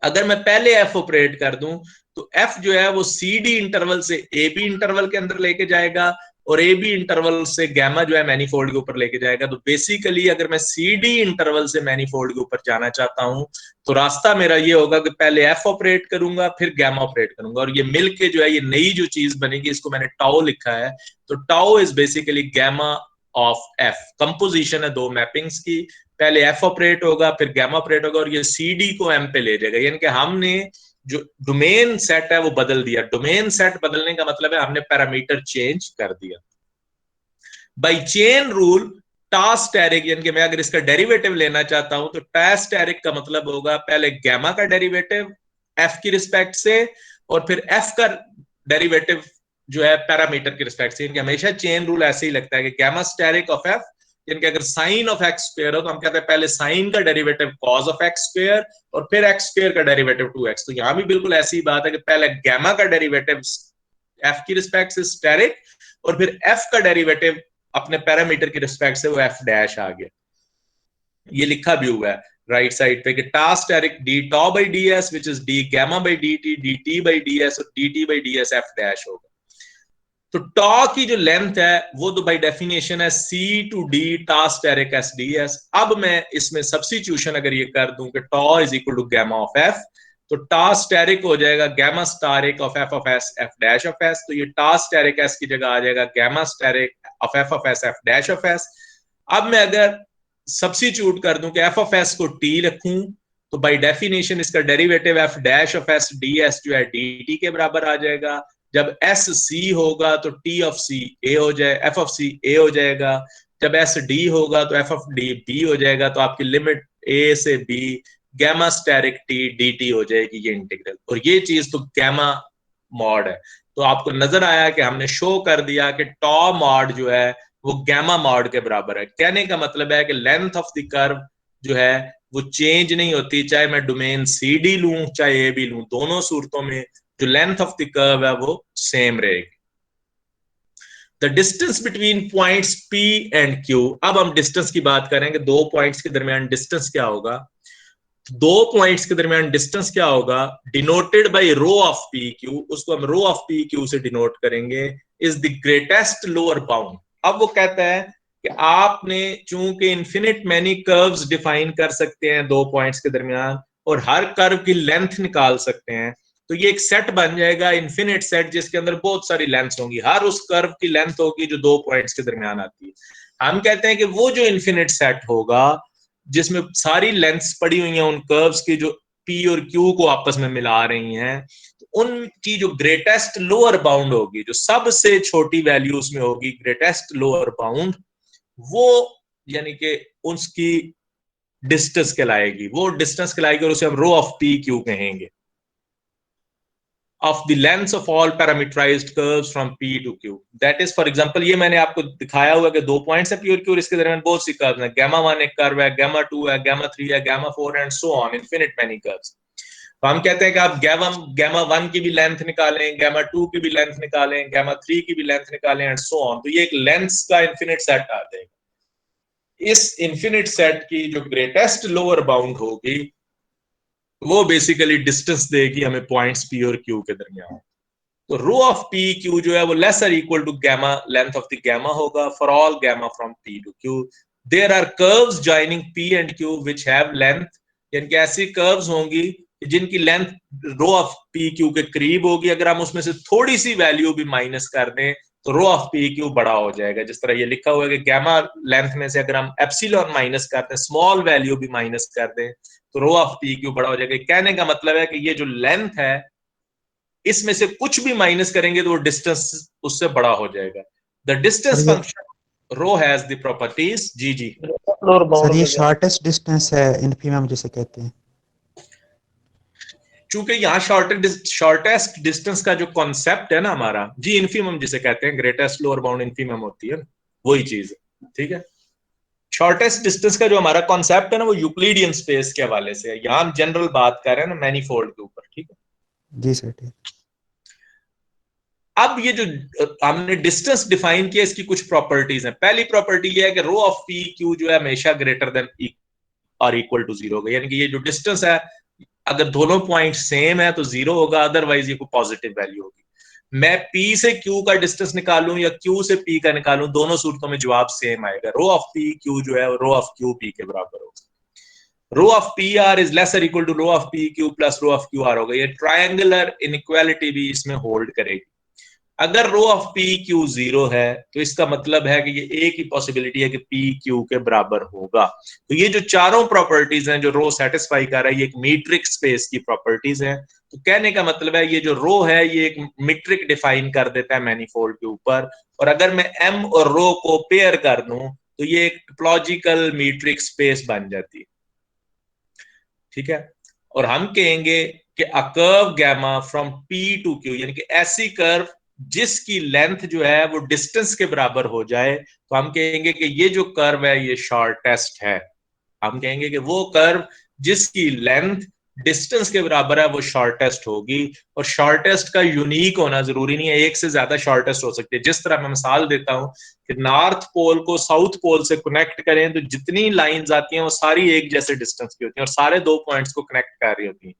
अगर मैं पहले F ऑपरेट कर दूं तो F जो है वो CD इंटरवल से AB इंटरवल के अंदर लेके जाएगा, और AB इंटरवल से गैमा जो है मैनीफोल्ड के ऊपर लेके जाएगा। तो बेसिकली अगर मैं CD इंटरवल से मैनीफोल्ड के ऊपर जाना चाहता हूं तो रास्ता मेरा ये होगा कि पहले F ऑपरेट करूंगा फिर गैमा ऑपरेट करूंगा, और ये मिलके जो है ये नई जो चीज बनेगी, इसको मैंने टाउ लिखा है। तो tau is basically gamma of F। Composition है दो मैपिंग्स की, पहले F ऑपरेट होगा फिर गैमा ऑपरेट होगा, और ये CD को M पे ले जाएगा। यानी कि हमने जो डोमेन सेट है वो बदल दिया। डोमेन सेट बदलने का मतलब है हमने पैरामीटर चेंज कर दिया। बाय चेन रूल टा स्टेरिक, यानी कि मैं अगर इसका डेरिवेटिव लेना चाहता हूं तो टा स्टेरिक का मतलब होगा पहले गैमा का डेरिवेटिव F की रिस्पेक्ट से, और फिर F का डेरिवेटिव जो है पैरामीटर की रिस्पेक्ट से। हमेशा चेन रूल ऐसे ही लगता है कि गैमा स्टेरिक ऑफ F, यानी कि अगर साइन ऑफ एक्स स्क्वायर हो तो हम कहते हैं पहले साइन का derivative cos of x square और फिर एक्स स्क्वायर का डेरिवेटिव 2x। तो यहां भी बिल्कुल ऐसी ही बात है कि पहले गैमा का डेरिवेटिव F की रिस्पेक्ट से स्टेरिक, और फिर F का डेरिवेटिव अपने पैरामीटर की रिस्पेक्ट से वो F डैश आ गया। ये लिखा भी हुआ है राइट साइड पे कि asterisk d tau by d s which is d gamma by d t, D t by d s और d t by d s F dash होगा। तो टॉ की जो लेंथ है वो तो बाय डेफिनेशन है C to D asterisk S ds। अब मैं इसमें सब्स्टिट्यूशन अगर ये कर दूं कि tau is equal to gamma of F, तो टा स्टेरिक हो जाएगा gamma asterisk of F of S F dash of S। तो ये टा स्टेरिक S की जगह आ जाएगा gamma asterisk of F of S F dash of S। अब मैं अगर सब्स्टिट्यूट कर दूं कि एफ ऑफ एस को टी रखूं तो बाय डेफिनेशन इसका derivative F dash of S D S जो है डी टी के बराबर आ जाएगा। जब एस सी होगा तो टी ऑफ सी ए हो जाए, एफ ऑफ सी ए हो जाएगा। जब एस डी होगा तो एफ ऑफ डी बी हो जाएगा। तो आपकी लिमिट ए से B gamma asterisk T D T हो जाएगी ये इंटीग्रल। और ये चीज तो गैमा मॉड है। तो आपको नजर आया कि हमने शो कर दिया कि टॉ मॉड जो है वो गैमा मॉड के बराबर है। कहने का मतलब है कि लेंथ ऑफ द कर्व जो है वो चेंज नहीं होती, चाहे मैं डोमेन सी डी लूं चाहे ए बी लूं, दोनों सूरतों में जो लेंथ ऑफ द कर्व है वो सेम रहेगी। The distance between points P and Q। अब हम डिस्टेंस की बात करेंगे, दो पॉइंट्स के दरमियान डिस्टेंस क्या होगा। दो पॉइंट्स के दरमियान डिस्टेंस क्या होगा, denoted by rho of P Q, उसको हम रो ऑफ पी क्यू से डिनोट करेंगे, is the greatest lower bound. अब वो कहता है कि आपने चूंकि इन्फिनिट मैनी कर्व्स डिफाइन कर सकते हैं दो पॉइंट्स के दरमियान और हर कर्व की लेंथ निकाल सकते हैं, तो ये एक सेट बन जाएगा इन्फिनिट सेट जिसके अंदर बहुत सारी लेंथ्स होंगी, हर उस कर्व की लेंथ होगी जो दो पॉइंट्स के दरमियान आती है। हम कहते हैं कि वो जो इन्फिनिट सेट होगा जिसमें सारी लेंथ्स पड़ी हुई हैं उन कर्व्स की जो P और Q को आपस में मिला रही हैं, तो उनकी जो ग्रेटेस्ट लोअर बाउंड होगी, जो सबसे छोटी वैल्यू उसमें होगी, ग्रेटेस्ट लोअर बाउंड, वो यानी कि उसकी डिस्टेंस कहलाएगी, वो डिस्टेंस कहलाएगी और उसे हम रो ऑफ पी क्यू कहेंगे, of the lengths of all parameterized curves from P to Q. That is, for example, ये मैंने आपको दिखाया हुआ कि दो पॉइंट्स है P और Q और इसके दरमियान बहुत सी कर्व है, gamma 1 एक कर्व है, gamma 2 है, gamma 3 है, gamma 4 and so on, infinite many curves। तो हम कहते हैं कि आप gamma 1 की भी लेंथ निकालें, gamma 2 की भी लेंथ निकालें, gamma 3 की भी लेंथ निकालें एंड so on, तो ये एक लेंथ्स का इन्फिनिट सेट आ जाएगा। इस इन्फिनिट सेट की जो ग्रेटेस्ट लोअर बाउंड होगी वो बेसिकली डिस्टेंस देगी हमें पॉइंट्स P और Q के दरमियान। तो रो ऑफ P Q जो है वो lesser equal to gamma length of the gamma होगा for all gamma from P to Q। There are curves joining P and Q which have length, यानी कि ऐसी कर्व्स होंगी जिनकी length rho of P Q के करीब होगी। अगर हम उसमें से थोड़ी सी वैल्यू भी माइनस कर दें तो रो ऑफ P Q बड़ा हो जाएगा। जिस तरह ये लिखा हुआ है कि गैमा लेंथ में से अगर हम एप्सिलॉन माइनस करते हैं, स्मॉल वैल्यू भी माइनस कर दें तो रो ऑफ P Q बड़ा हो जाएगा। कहने का मतलब है कि ये जो लेंथ है इसमें से कुछ भी माइनस करेंगे तो वो डिस्टेंस उससे बड़ा हो जाएगा। The distance function rho has the properties. जी जी सर, ये शॉर्टेस्ट डिस्टेंस है इन्फिमम जिसे कहते हैं। चूंकि यहाँ शॉर्टेस्ट डिस्टेंस का जो कॉन्सेप्ट है ना हमारा, जी इन्फिमम जिसे कहते हैं, ग्रेटेस्ट लोअर बाउंड इन्फिमम होती है, वही चीज है। ठीक है, शॉर्टेस्ट डिस्टेंस का जो हमारा कॉन्सेप्ट है ना वो यूक्लिडियन स्पेस के हवाले से है। यहाँ हम जनरल बात कर रहे हैं ना मैनीफोल्ड के ऊपर। ठीक है जी सर, ठीक। अब ये जो हमने डिस्टेंस डिफाइन किया इसकी कुछ प्रॉपर्टीज हैं। पहली प्रॉपर्टी ये है कि रो ऑफ पी क्यू जो है हमेशा ग्रेटर देन और इक्वल टू 0 होगा, यानी कि ये जो डिस्टेंस है अगर दोनों पॉइंट सेम है तो 0 होगा, अदरवाइज ये कोई पॉजिटिव वैल्यू होगी। मैं P से Q का डिस्टेंस निकालूं या Q से P का निकालूं, दोनों सूरतों में जवाब सेम आएगा। रो ऑफ P Q जो है रो ऑफ Q P के बराबर होगा। Rho of P R is lesser equal to rho of P Q plus rho of Q R होगा। ये ट्रायंगुलर इनइक्वालिटी भी इसमें होल्ड करेगी। अगर रो ऑफ पी क्यू 0 है तो इसका मतलब है कि ये एक ही पॉसिबिलिटी है कि पी क्यू के बराबर होगा। तो ये जो चारों प्रॉपर्टीज हैं जो रो सेटिस्फाई कर रहा है, ये एक मीट्रिक स्पेस की प्रॉपर्टीज हैं। तो कहने का मतलब है ये जो रो है ये एक मीट्रिक डिफाइन कर देता है मैनीफोल्ड के ऊपर, और अगर मैं एम और रो को पेयर कर दूं तो ये एक टोपोलॉजिकल मीट्रिक स्पेस बन जाती है। ठीक है, और हम कहेंगे कि a curve gamma from P to Q, यानी कि ऐसी कर्व जिसकी लेंथ जो है वो डिस्टेंस के बराबर हो जाए, तो हम कहेंगे कि ये जो कर्व है ये शॉर्टेस्ट है। हम कहेंगे कि वो कर्व जिसकी लेंथ डिस्टेंस के बराबर है वो शॉर्टेस्ट होगी। और शॉर्टेस्ट का यूनिक होना जरूरी नहीं है, एक से ज्यादा शॉर्टेस्ट हो सकती है। जिस तरह मैं मिसाल देता हूं कि नॉर्थ पोल को साउथ पोल से कनेक्ट करें तो जितनी लाइंस आती हैं वो सारी एक जैसे डिस्टेंस की होती हैं और सारे दो पॉइंट्स को कनेक्ट कर रही होती हैं,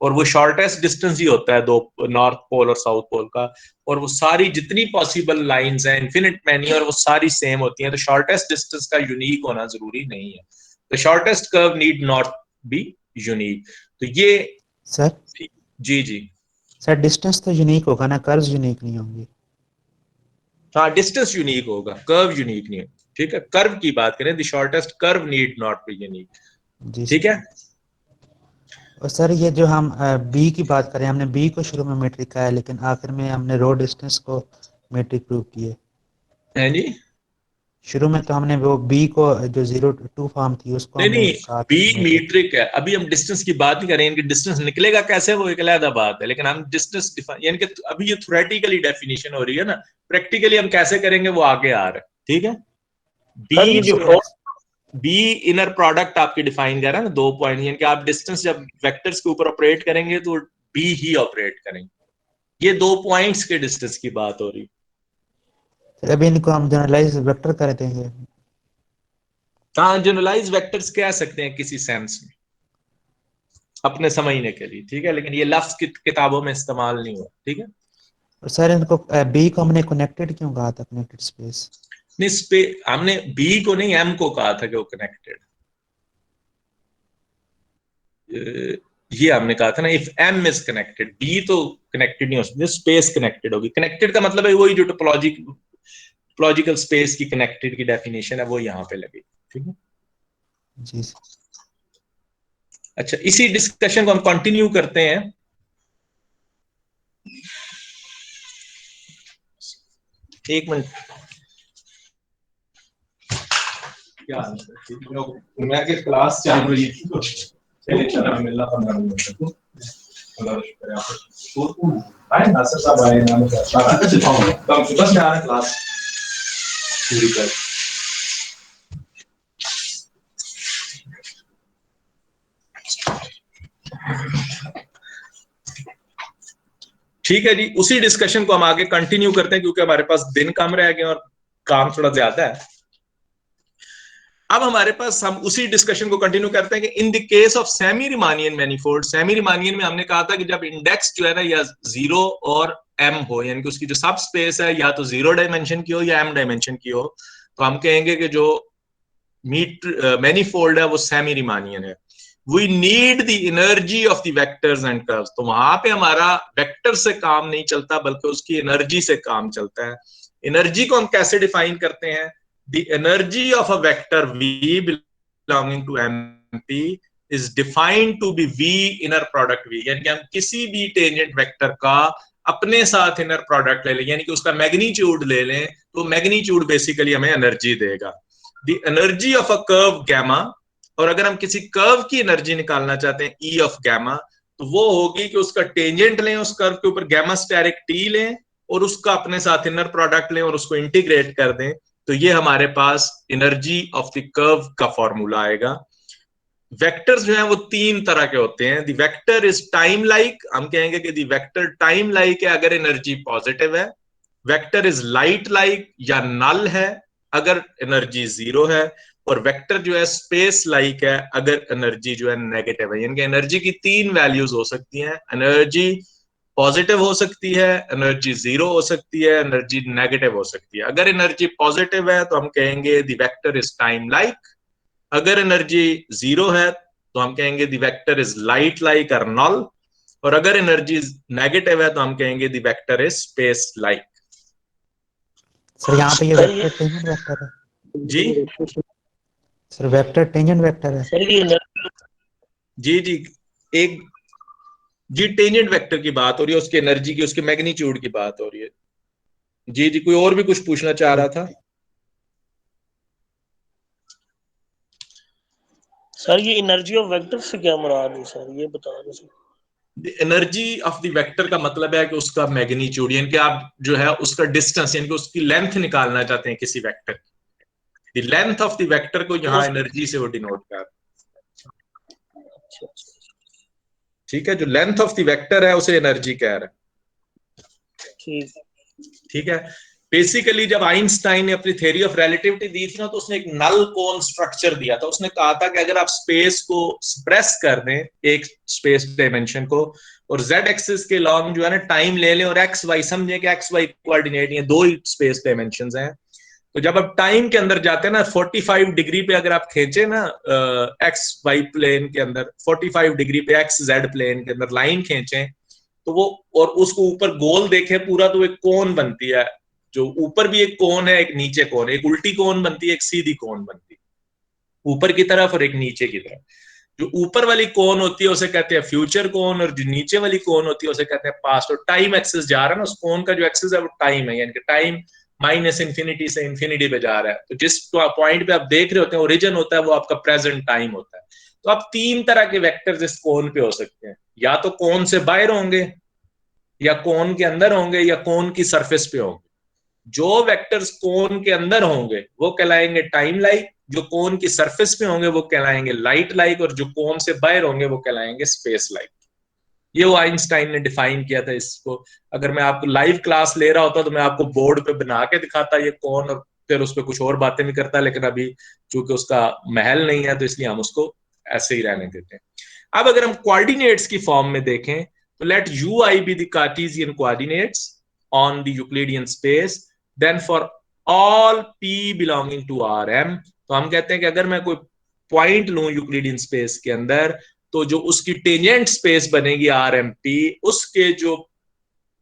और वो शॉर्टेस्ट डिस्टेंस ही होता है दो नॉर्थ पोल और साउथ पोल का। और वो सारी जितनी पॉसिबल लाइंस हैं इन्फिनिट मैनी और वो सारी सेम होती हैं, तो शॉर्टेस्ट डिस्टेंस का यूनिक होना जरूरी नहीं है। The shortest curve need not be unique. तो ये सर जी सर, डिस्टेंस तो यूनिक होगा ना, कर्व्स यूनिक नहीं होंगे। हाँ डिस्टेंस यूनिक होगा, कर्व यूनिक नहीं है। ठीक है, कर्व की बात करें, the shortest curve need not be unique, जी ठीक है। और सर ये जो हम बी की बात करें, हमने बी को शुरू में मीट्रिक कहा है, लेकिन आखिर में हमने रो डिस्टेंस को मीट्रिक प्रूव किए। है जी, शुरू में तो हमने वो बी को जो 0 to 2 फॉर्म थी उसको नहीं हमने नहीं, कहा था बी कि मीट्रिक। मीट्रिक है। अभी हम डिस्टेंस की बात नहीं कर रहे हैं, इनकी डिस्टेंस निकलेगा कैसे वो एक अलग बात है, लेकिन हम डिस्टेंस यानी कि अभी ये थ्योरेटिकली डेफिनेशन हो रही है ना, प्रैक्टिकली हम कैसे करेंगे वो आगे आ रहा है, ठीक है। सर ये जो बी बी इनर प्रोडक्ट आपकी डिफाइन कर रहा है ना, 2 पॉइंट, यानी कि आप डिस्टेंस जब वेक्टर्स के ऊपर ऑपरेट करेंगे तो बी ही ऑपरेट करेंगे, ये 2 पॉइंट्स के डिस्टेंस की बात हो रही है। फिर अभी इनको हम जनरलाइज वेक्टर कर देंगे। हाँ, जनरलाइज वेक्टर्स कह सकते हैं किसी सेंस में अपने समझने के लिए, ठीक है, लेकिन ये लफ्ज किताबों में इस्तेमाल नहीं हुआ, ठीक है। और सर इनको बी को हमने कनेक्टेड क्यों कहा था, कनेक्टेड स्पेस? नहीं, हमने बी को नहीं एम को कहा था कि वो कनेक्टेड, ये हमने कहा था ना, if M is connected, B तो कनेक्टेड नहीं हो सकती, स्पेस कनेक्टेड होगी। कनेक्टेड का मतलब है वही जो टोपोलॉजिकल स्पेस की कनेक्टेड की डेफिनेशन है वो यहाँ पे लगेगी, ठीक है। जी अच्छा, इसी डिस्कशन को हम कंटिन्यू करते हैं। एक मिनट, क्या मैं कि क्लास चल रही थी तो चलिए चला मिलना 15 मिनट तक। अल्लाह शुक्र है आपको आए नासर साहब आए नाम से कम सुबह से आना क्लास पूरी कर। ठीक है जी, उसी डिस्कशन को हम आगे कंटिन्यू करते हैं क्योंकि हमारे पास दिन कम रह गए और काम थोड़ा ज्यादा है। अब हमारे पास हम उसी डिस्कशन को कंटिन्यू करते हैं कि in the case of semi Riemannian manifold, semi Riemannian में हमने कहा था कि जब इंडेक्स जो है ना या 0 और m हो, यानी कि उसकी जो सब स्पेस है या तो 0 डायमेंशन की हो या m डायमेंशन की हो, तो हम कहेंगे कि जो मैनिफोल्ड है वो सेमी रिमानियन है। We need the energy of the vectors and curves, तो वहां पे हमारा वेक्टर से काम नहीं चलता बल्कि उसकी एनर्जी से काम चलता है। एनर्जी को हम कैसे डिफाइन करते हैं? The energy of a vector v belonging to MP is defined to be v inner product v, यानी कि हम किसी भी टेंजेंट वेक्टर का अपने साथ इनर प्रोडक्ट ले लें, यानी कि उसका मैग्नीट्यूड ले लें, तो मैग्नीट्यूड बेसिकली हमें एनर्जी देगा। The energy of a curve gamma, और अगर हम किसी कर्व की एनर्जी निकालना चाहते हैं ई ऑफ गैमा, तो वो होगी कि उसका टेंजेंट लें, उस कर्व के ऊपर गैमा स्टेरिक टी लें और उसका अपने साथ इनर प्रोडक्ट लें और उसको इंटीग्रेट कर दें, तो ये हमारे पास एनर्जी ऑफ द कर्व का फॉर्मूला आएगा। वेक्टर्स जो हैं वो 3 तरह के होते हैं। The vector is time like, हम कहेंगे कि द वेक्टर टाइम लाइक है अगर एनर्जी पॉजिटिव है। वेक्टर इज लाइट लाइक या नल है अगर एनर्जी 0 है। और वेक्टर जो है स्पेस लाइक है अगर एनर्जी जो है नेगेटिव है। यानी कि एनर्जी की 3 वैल्यूज हो सकती हैं। एनर्जी पॉजिटिव हो सकती है, एनर्जी 0 हो सकती है, एनर्जी नेगेटिव हो सकती है। अगर एनर्जी पॉजिटिव है तो हम कहेंगे the vector is time like, अगर एनर्जी 0 है तो हम कहेंगे the vector is light like और नल, और अगर एनर्जी नेगेटिव है तो हम कहेंगे the vector is space like. Sir यहाँ पे ये सर वेक्टर टेंजेंट वेक्टर है? जी सर वेक्टर टेंजेंट वेक्टर है? सर ये जी जी, एक जी टेंजेंट वेक्टर की बात हो रही है, उसकी एनर्जी की, उसके मैग्नीट्यूड की बात हो रही है। जी जी, कोई और भी कुछ पूछना चाह रहा था? सर ये एनर्जी ऑफ वेक्टर से क्या मुराद है सर, ये बता दो sir. Energy of the vector का मतलब है कि उसका मैग्नीट्यूड, यानी कि आप जो है उसका डिस्टेंस, यानी कि उसकी लेंथ निकालना चाहते हैं किसी वेक्टर की, the length of the vector को यहाँ एनर्जी से वो डिनोट कर। ठीक है, जो लेंथ ऑफ द वेक्टर है उसे एनर्जी कह रहा है। ठीक है, बेसिकली जब आइंस्टाइन ने अपनी थ्योरी ऑफ रिलेटिविटी दी थी ना, तो उसने एक नल कोन स्ट्रक्चर दिया था। उसने कहा था कि अगर आप स्पेस को सप्रेस कर दें, एक स्पेस डायमेंशन को, और जेड एक्सिस के लॉन्ग जो है ना टाइम ले लें, और एक्स वाई समझे कि एक्स वाई कोऑर्डिनेट, ये 2 ही स्पेस डायमेंशन हैं, तो जब आप टाइम के अंदर जाते हैं ना 45 डिग्री पे अगर आप खींचे ना एक्स वाई प्लेन के अंदर, 45 डिग्री पे एक्स जेड प्लेन के अंदर लाइन खींचे, तो वो और उसको ऊपर गोल देखे पूरा, तो एक कोन बनती है जो ऊपर भी एक कोन है, एक नीचे कोन, एक उल्टी कोन बनती है, एक सीधी कोन बनती है, ऊपर की तरफ और एक नीचे की तरफ। जो ऊपर वाली कोन होती है उसे कहते हैं फ्यूचर कोन, और जो नीचे वाली कोन होती है उसे कहते हैं पास्ट। और टाइम एक्सिस जा रहा है ना, उस कोन का जो एक्सिस है वो टाइम है, यानी कि टाइम माइनस इंफिनिटी से इंफिनिटी पे जा रहा है। तो जिस पॉइंट पे आप देख रहे होते हैं ओरिजिन होता है, वो आपका प्रेजेंट टाइम होता है। तो आप तीन तरह के वेक्टर्स इस कोन पे हो सकते हैं, या तो कोन से बाहर होंगे, या कोन के अंदर होंगे, या कोन की सरफेस पे होंगे। जो वेक्टर्स कोन के अंदर होंगे वो कहलाएंगे टाइम लाइक, जो कोन की सरफेस पे होंगे वो कहलाएंगे लाइट लाइक, और जो कोन से बाहर होंगे वो कहलाएंगे स्पेस लाइक। ये वो आइंस्टाइन ने डिफाइन किया था इसको। अगर मैं आपको लाइव क्लास ले रहा होता तो मैं आपको बोर्ड पे बना के दिखाता ये कोन, और फिर उस पर कुछ और बातें भी करता, लेकिन अभी चूंकि उसका महल नहीं है तो इसलिए हम उसको ऐसे ही रहने देते हैं। अब अगर हम कोऑर्डिनेट्स की फॉर्म में देखें तो let U I be the Cartesian coordinates on the Euclidean space, then for all P belonging to R M. तो हम कहते हैं कि अगर मैं कोई पॉइंट लूं यूक्लिडियन स्पेस के अंदर, तो जो उसकी टेंजेंट स्पेस बनेगी आर एम पी, उसके जो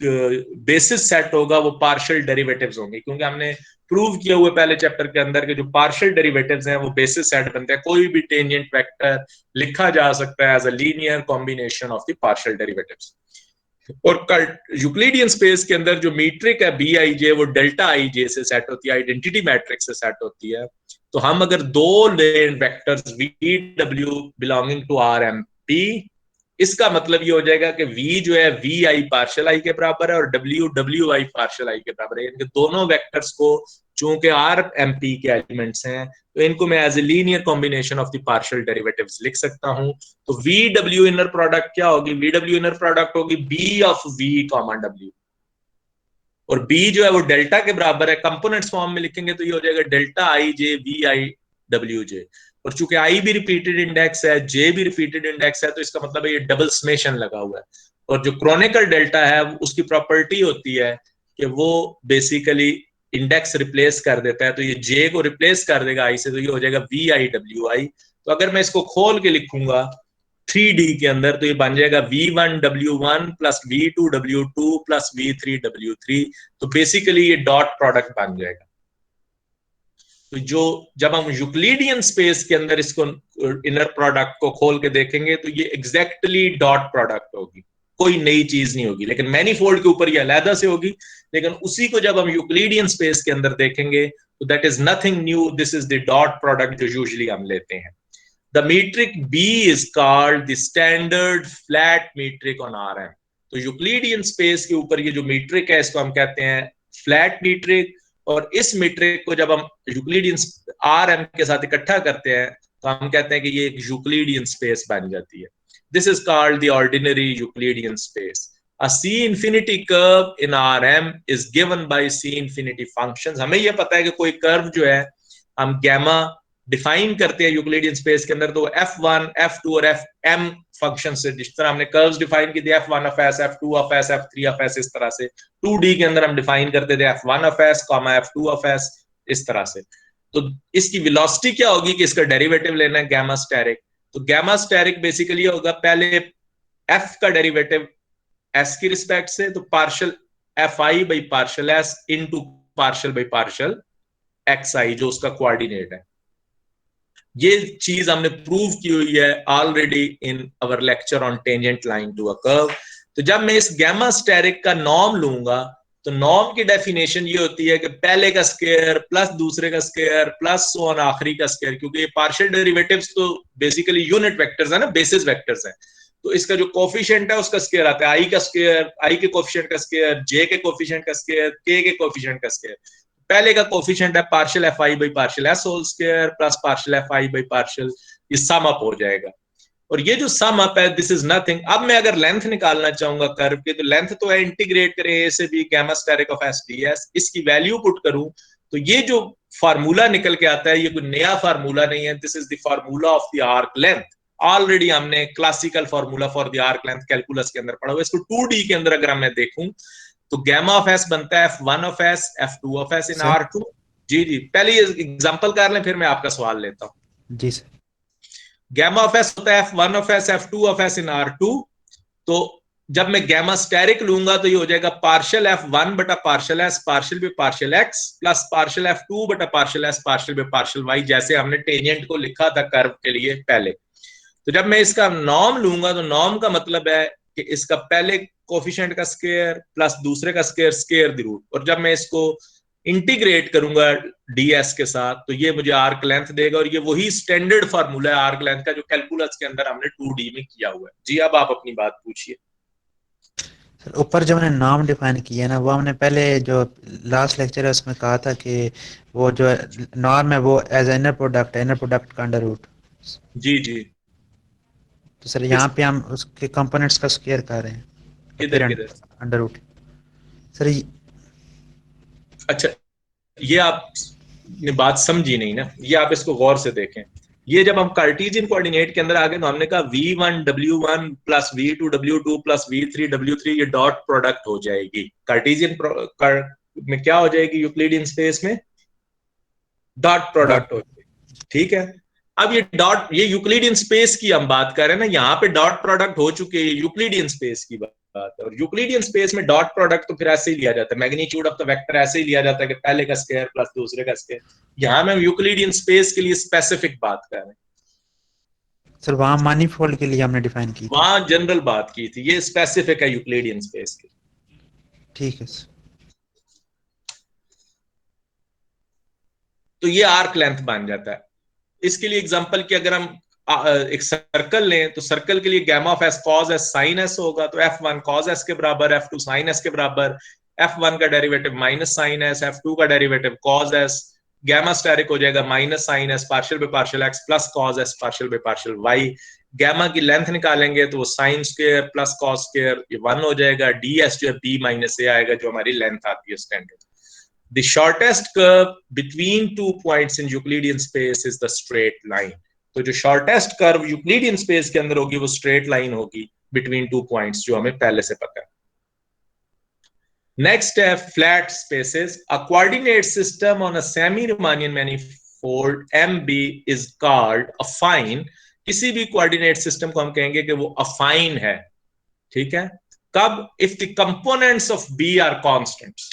बेसिस सेट होगा वो पार्शियल डेरिवेटिव्स होंगे, क्योंकि हमने प्रूव किया हुआ पहले चैप्टर के अंदर के जो पार्शियल डेरिवेटिव्स हैं वो बेसिस सेट बनते हैं। कोई भी टेंजेंट वेक्टर लिखा जा सकता है as a linear combination of the partial derivatives. और यूक्लिडियन स्पेस के अंदर जो मीट्रिक है बी आई जे, वो डेल्टा आई जे से सेट होती है, आइडेंटिटी मैट्रिक्स से सेट होती है। तो हम अगर दो vectors V W belonging to R M P, इसका मतलब ये हो जाएगा कि v जो है वी आई पार्शियल आई के बराबर है, और w W I partial I के बराबर है। इनके दोनों वेक्टर्स को चूंकि आर एम पी के एलिमेंट्स हैं, तो इनको मैं as a linear combination of the partial derivatives लिख सकता हूं। तो वी डब्ल्यू इनर प्रोडक्ट क्या होगी? वी डब्ल्यू इनर प्रोडक्ट होगी B of V comma W, और बी जो है वो डेल्टा के बराबर है। कंपोनेंट्स फॉर्म में लिखेंगे तो ये हो जाएगा delta I J V I W J. और चूंकि आई भी रिपीटेड इंडेक्स है, जे भी रिपीटेड इंडेक्स है, तो इसका मतलब है ये डबल समेशन लगा हुआ है। और जो क्रोनिकल डेल्टा है उसकी प्रॉपर्टी होती है कि वो बेसिकली इंडेक्स रिप्लेस कर देता है, तो ये जे को रिप्लेस कर देगा आई से, तो ये हो जाएगा वी आई डब्ल्यू आई। तो अगर मैं इसको खोल के लिखूंगा 3D के अंदर, तो ये बन जाएगा v1w1 plus v2w2 plus v3w3। तो बेसिकली ये डॉट प्रोडक्ट बन जाएगा। तो जो जब हम यूक्लिडियन स्पेस के अंदर इसको इनर प्रोडक्ट को खोल के देखेंगे तो ये एग्जैक्टली डॉट प्रोडक्ट होगी, कोई नई चीज नहीं होगी। लेकिन मैनीफोल्ड के ऊपर ये अलग से होगी, लेकिन उसी को जब हम यूक्लिडियन स्पेस के अंदर देखेंगे तो that is nothing new, this is the dot product जो यूजुअली हम लेते हैं। The metric B is called the standard flat metric on RM। तो यूक्लिडियन स्पेस के ऊपर ये जो मीट्रिक है इसको हम कहते हैं फ्लैट मीट्रिक, और इस मीट्रिक को जब हम यूक्लिडियन RM के साथ इकट्ठा करते हैं तो हम कहते हैं कि ये एक यूक्लिडियन स्पेस बन जाती है। This is called the ordinary Euclidean space. A C infinity curve in RM is given by C infinity functions। हमें यह पता है कि कोई कर्व जो है हम गैमा डिफाइन करते हैं यूक्लिडियन स्पेस के अंदर, तो f1, f2 और fm फंक्शन से, जिस तरह हमने कर्व्स डिफाइन की थी f1 of s, f2 of s, f3 of s, इस तरह से 2D के अंदर हम डिफाइन करते थे f1 of s, f2 of s, इस तरह से। तो इसकी वेलोसिटी क्या होगी कि इसका डेरिवेटिव लेना है गैमा स्टेरिक। तो गैमा स्टेरिक बेसिकली होगा पहले f का डेरिवेटिव s की रिस्पेक्ट से, तो partial fi by partial s into partial by partial xi जो उसका कोऑर्डिनेट है। ये चीज हमने प्रूव की हुई है already in our lecture on tangent line to a curve. तो जब मैं इस गैमा स्टेरिक का नॉर्म लूंगा तो नॉर्म की डेफिनेशन ये होती है कि पहले का स्क्वायर प्लस दूसरे का स्क्वायर प्लस सो ऑन आखिरी का स्क्वायर, क्योंकि ये पार्शियल डेरिवेटिव्स तो बेसिकली यूनिट वेक्टर्स है ना, बेसिस वेक्टर्स है। तो इसका जो कोफिशिएंट है उसका स्क्वायर आता है, आई का स्क्वायर, आई के कोफिशिएंट का स्क्वायर, जे के कोफिशिएंट का स्क्वायर, के कोफिशिएंट का स्क्वायर। पहले का कोफिशिएंट है partial F I by partial S whole square plus partial F I by partial, ये सम अप हो जाएगा। और ये जो सम अप है दिस इज नथिंग। अब मैं अगर लेंथ निकालना चाहूंगा कर्व की, तो लेंथ तो है इंटीग्रेट करें ए से B gamma asterisk of S D S, इसकी वैल्यू पुट करूं तो ये जो फार्मूला निकल के आता है ये कोई नया फार्मूला नहीं है, this is the formula of the arc length. Already हमने classical formula for the arc length calculus के अंदर पढ़ा हुआ। इसको 2D के अंदर अगर मैं देखूं तो गैमा ऑफ एस बनता है f1 of s, f2 of s in r2। जी जी, पहले ये एग्जांपल कर लें फिर मैं आपका सवाल लेता हूं। जी सर। गैमा ऑफ s होता है f1 of s, f2 of s in r2। तो जब मैं गैमा स्टेरिक लूंगा तो ये हो जाएगा पार्शियल F1 बटा partial S partial by partial X plus partial F2 बटा partial S partial by partial Y, जैसे हमने टेंजेंट को लिखा था कर्व के लिए पहले। तो जब मैं इसका नॉर्म लूंगा तो नॉर्म का मतलब है कि इसका पहले कोफिशिएंट का स्क्वायर प्लस दूसरे का स्क्वायर स्क्वायर द रूट, और जब मैं इसको इंटीग्रेट करूंगा ds के साथ तो ये मुझे आर्क लेंथ देगा, और ये वही स्टैंडर्ड फार्मूला है आर्क लेंथ का जो कैलकुलस के अंदर हमने 2D में किया हुआ है। जी अब आप अपनी बात पूछिए। सर ऊपर जो हमने नाम डिफाइन किया है ना, वो हमने पहले जो लास्ट लेक्चर है उसमें कहा था कि वो जो नॉर्म है वो एज इनर प्रोडक्ट का अंडर रूट। जी जी। तो सर यहाँ पे हम उसके कंपोनेंट्स का स्क्वायर कर रहे हैं, तो फिर किधर किधर? अंडर रूट सर अच्छा, ये आपने बात समझी नहीं ना, ये आप इसको गौर से देखें। ये जब हम कार्टेशियन कोऑर्डिनेट के अंदर आ गए तो हमने कहा v1 w1 plus v2 w2 plus v3 w3 ये डॉट प्रोडक्ट हो जाएगी। कार्टेशियन में क्या हो जाएगी? यूक्लिडियन स्पेस में डॉट प्रोडक्ट हो जाएगी। ठीक है, अब ये यूक्लिडियन स्पेस की हम बात कर रहे हैं ना, यहाँ पे डॉट प्रोडक्ट हो चुके हैं, यूक्लिडियन स्पेस की बात है। और यूक्लिडियन स्पेस में डॉट प्रोडक्ट तो फिर ऐसे ही लिया जाता है, मैग्नीट्यूड ऑफ द वेक्टर ऐसे ही लिया जाता है कि पहले का स्क्वायर प्लस दूसरे का स्क्वायर। यहाँ में यूक्लिडियन स्पेस के लिए स्पेसिफिक बात कर रहे हैं। सर वहाँ manifold के लिए हमने डिफाइन की थी, वहां जनरल बात की थी, ये स्पेसिफिक है यूक्लिडियन स्पेस की। ठीक है सर। तो ये आर्क लेंथ बन जाता है। इसके लिए एग्जांपल की अगर हम एक सर्कल लें तो सर्कल के लिए gamma of S cos S sine S होगा, तो F1 कॉस एस के बराबर, F2 साइन एस के बराबर, F1 का derivative minus sine S, F2 का derivative cos S, gamma asterisk हो जाएगा minus sine S partial by partial X plus cos S partial by partial Y. Gamma की लेंथ निकालेंगे तो वो sine square plus cos square ये 1 हो जाएगा, ds जो है b माइनस a आएगा जो हमारी लेंथ आती है standard. The shortest curve between two points in Euclidean space is the straight line. तो जो shortest curve Euclidean space के अंदर होगी वो straight line होगी between two points, जो हमें पहले से पता है। Next है flat spaces. A coordinate system on a semi-Riemannian manifold MB is called affine. किसी भी coordinate system को हम कहेंगे कि वो affine है। ठीक है, कब? If the components of B are constants.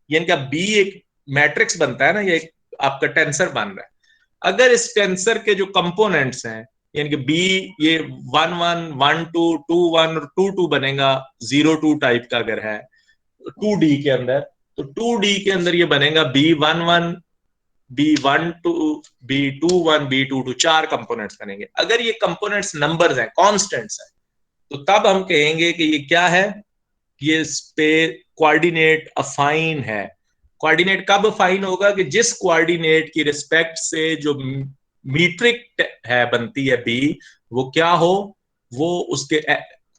यानी कि बी एक मैट्रिक्स बनता है ना, ये आपका टेंसर बन रहा है। अगर इस टेंसर के जो कंपोनेंट्स हैं यानी कि बी ये 1 1 1 2 2 1 और 2 2 बनेगा 0 2 टाइप का अगर है 2D के अंदर, तो 2D के अंदर ये बनेगा B1 1 B1 2 B2 1 B2 2 चार कंपोनेंट्स बनेंगे। अगर ये कंपोनेंट्स नंबर्स हैं, कॉन्स्टेंट्स हैं, तो तब हम कहेंगे कि ये क्या है? ये कोऑर्डिनेट अफाइन है। कोऑर्डिनेट कब अफाइन होगा? कि जिस कोऑर्डिनेट की रिस्पेक्ट से जो मीट्रिक है बनती है बी, वो क्या हो? वो उसके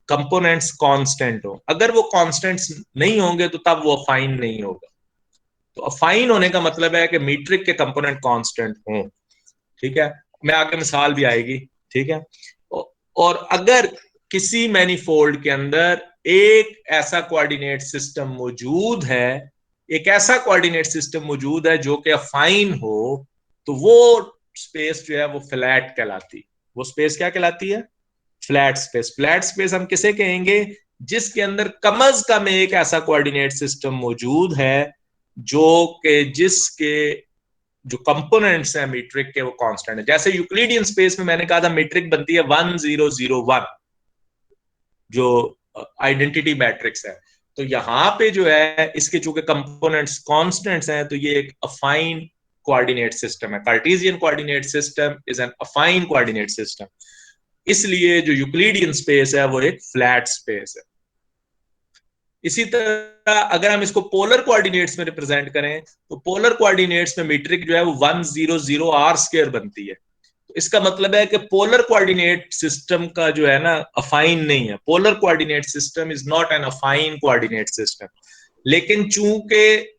कंपोनेंट्स कांस्टेंट हो। अगर वो कांस्टेंट्स नहीं होंगे तो तब वो अफाइन नहीं होगा। तो अफाइन होने का मतलब है कि मीट्रिक के कंपोनेंट कांस्टेंट हों। ठीक है, मैं आगे मिसाल भी आएगी। ठीक है, और अगर किसी मैनीफोल्ड के अंदर एक ऐसा कोऑर्डिनेट सिस्टम मौजूद है, एक ऐसा कोऑर्डिनेट सिस्टम मौजूद है जो कि अफाइन हो, तो वो स्पेस जो है वो फ्लैट कहलाती है। वो स्पेस क्या कहलाती है? Flat space. फ्लैट स्पेस हम किसे कहेंगे? जिसके अंदर कम अज कम एक ऐसा कोऑर्डिनेट सिस्टम मौजूद है जो कि जिसके जो कंपोनेंट्स हैं मीट्रिक के वो कांस्टेंट है। जैसे यूक्लिडियन स्पेस में मैंने कहा था मीट्रिक बनती है 1 0 0 1 जो आइडेंटिटी मैट्रिक्स है। तो यहां पे जो है इसके चूंकि कंपोनेंट्स कांस्टेंट्स हैं तो ये एक अफाइन कोऑर्डिनेट सिस्टम है। Cartesian coordinate system is an अफाइन coordinate system. इसलिए जो यूक्लिडियन स्पेस है वो एक फ्लैट स्पेस है। इसी तरह अगर हम इसको पोलर कोऑर्डिनेट्स में रिप्रेजेंट करें तो पोलर कोऑर्डिनेट्स में मीट्रिक जो है वो 1 0 0 r स्क्वायर बनती है। तो इसका मतलब है कि पोलर कोऑर्डिनेट सिस्टम का जो है ना अफाइन नहीं है। Polar coordinate system is not an अफाइन coordinate system. लेकिन चूंकि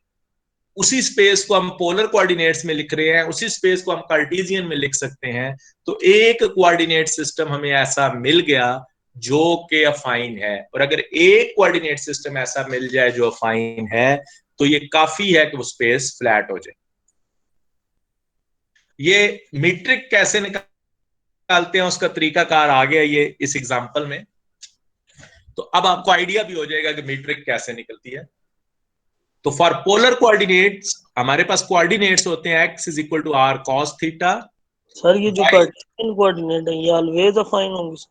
उसी स्पेस को हम पोलर कोऑर्डिनेट्स में लिख रहे हैं, उसी स्पेस को हम कार्टेशियन में लिख सकते हैं, तो एक कोऑर्डिनेट सिस्टम हमें ऐसा मिल गया जो कि अफाइन है। और अगर एक कोऑर्डिनेट सिस्टम ऐसा मिल जाए जो अफाइन है तो ये काफी है कि वो स्पेस फ्लैट हो जाए। ये मीट्रिक कैसे निकालते हैं उसका तरीकाकार आ गया ये इस एग्जांपल में। तो अब आपको आइडिया भी हो जाएगा कि मीट्रिक कैसे निकलती है। तो फॉर पोलर कोऑर्डिनेट्स हमारे पास कोऑर्डिनेट्स होते हैं x is equal to R cos theta. Sir ये जो y कार्टेशियन कोऑर्डिनेट है ये ऑलवेज अफाइन होंगे?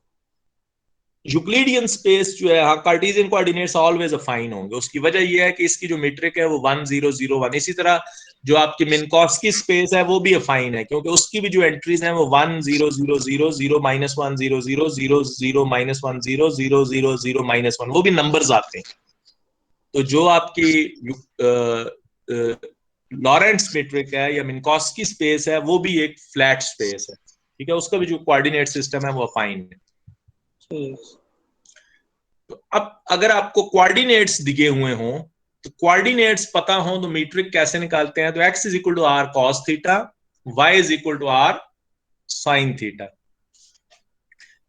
यूक्लिडियन स्पेस जो है, हाँ, कार्टेशियन कोऑर्डिनेट्स ऑलवेज अफाइन होंगे। उसकी वजह यह है कि इसकी जो मीट्रिक है वो 1 0 0 1, इसी तरह जो आपकी मिन्कोव्स्की स्पेस है वो भी अफाइन है, क्योंकि उसकी भी जो एंट्रीज हैं वो 1 0 0 0 0 -1 0 0 0 0 -1 0 0 0 0 -1, वो भी नंबर्स आते हैं। तो जो आपकी लॉरेंट्स मीट्रिक है या मिन्कोव्स्की स्पेस है वो भी एक फ्लैट स्पेस है, ठीक है, उसका भी जो कोऑर्डिनेट सिस्टम है वो अफाइन है। तो अब अगर आपको कोऑर्डिनेट्स दिए हुए हों, तो कोऑर्डिनेट्स पता हो तो मीट्रिक कैसे निकालते हैं? तो x is equal to R cos theta, y is equal to R sine theta.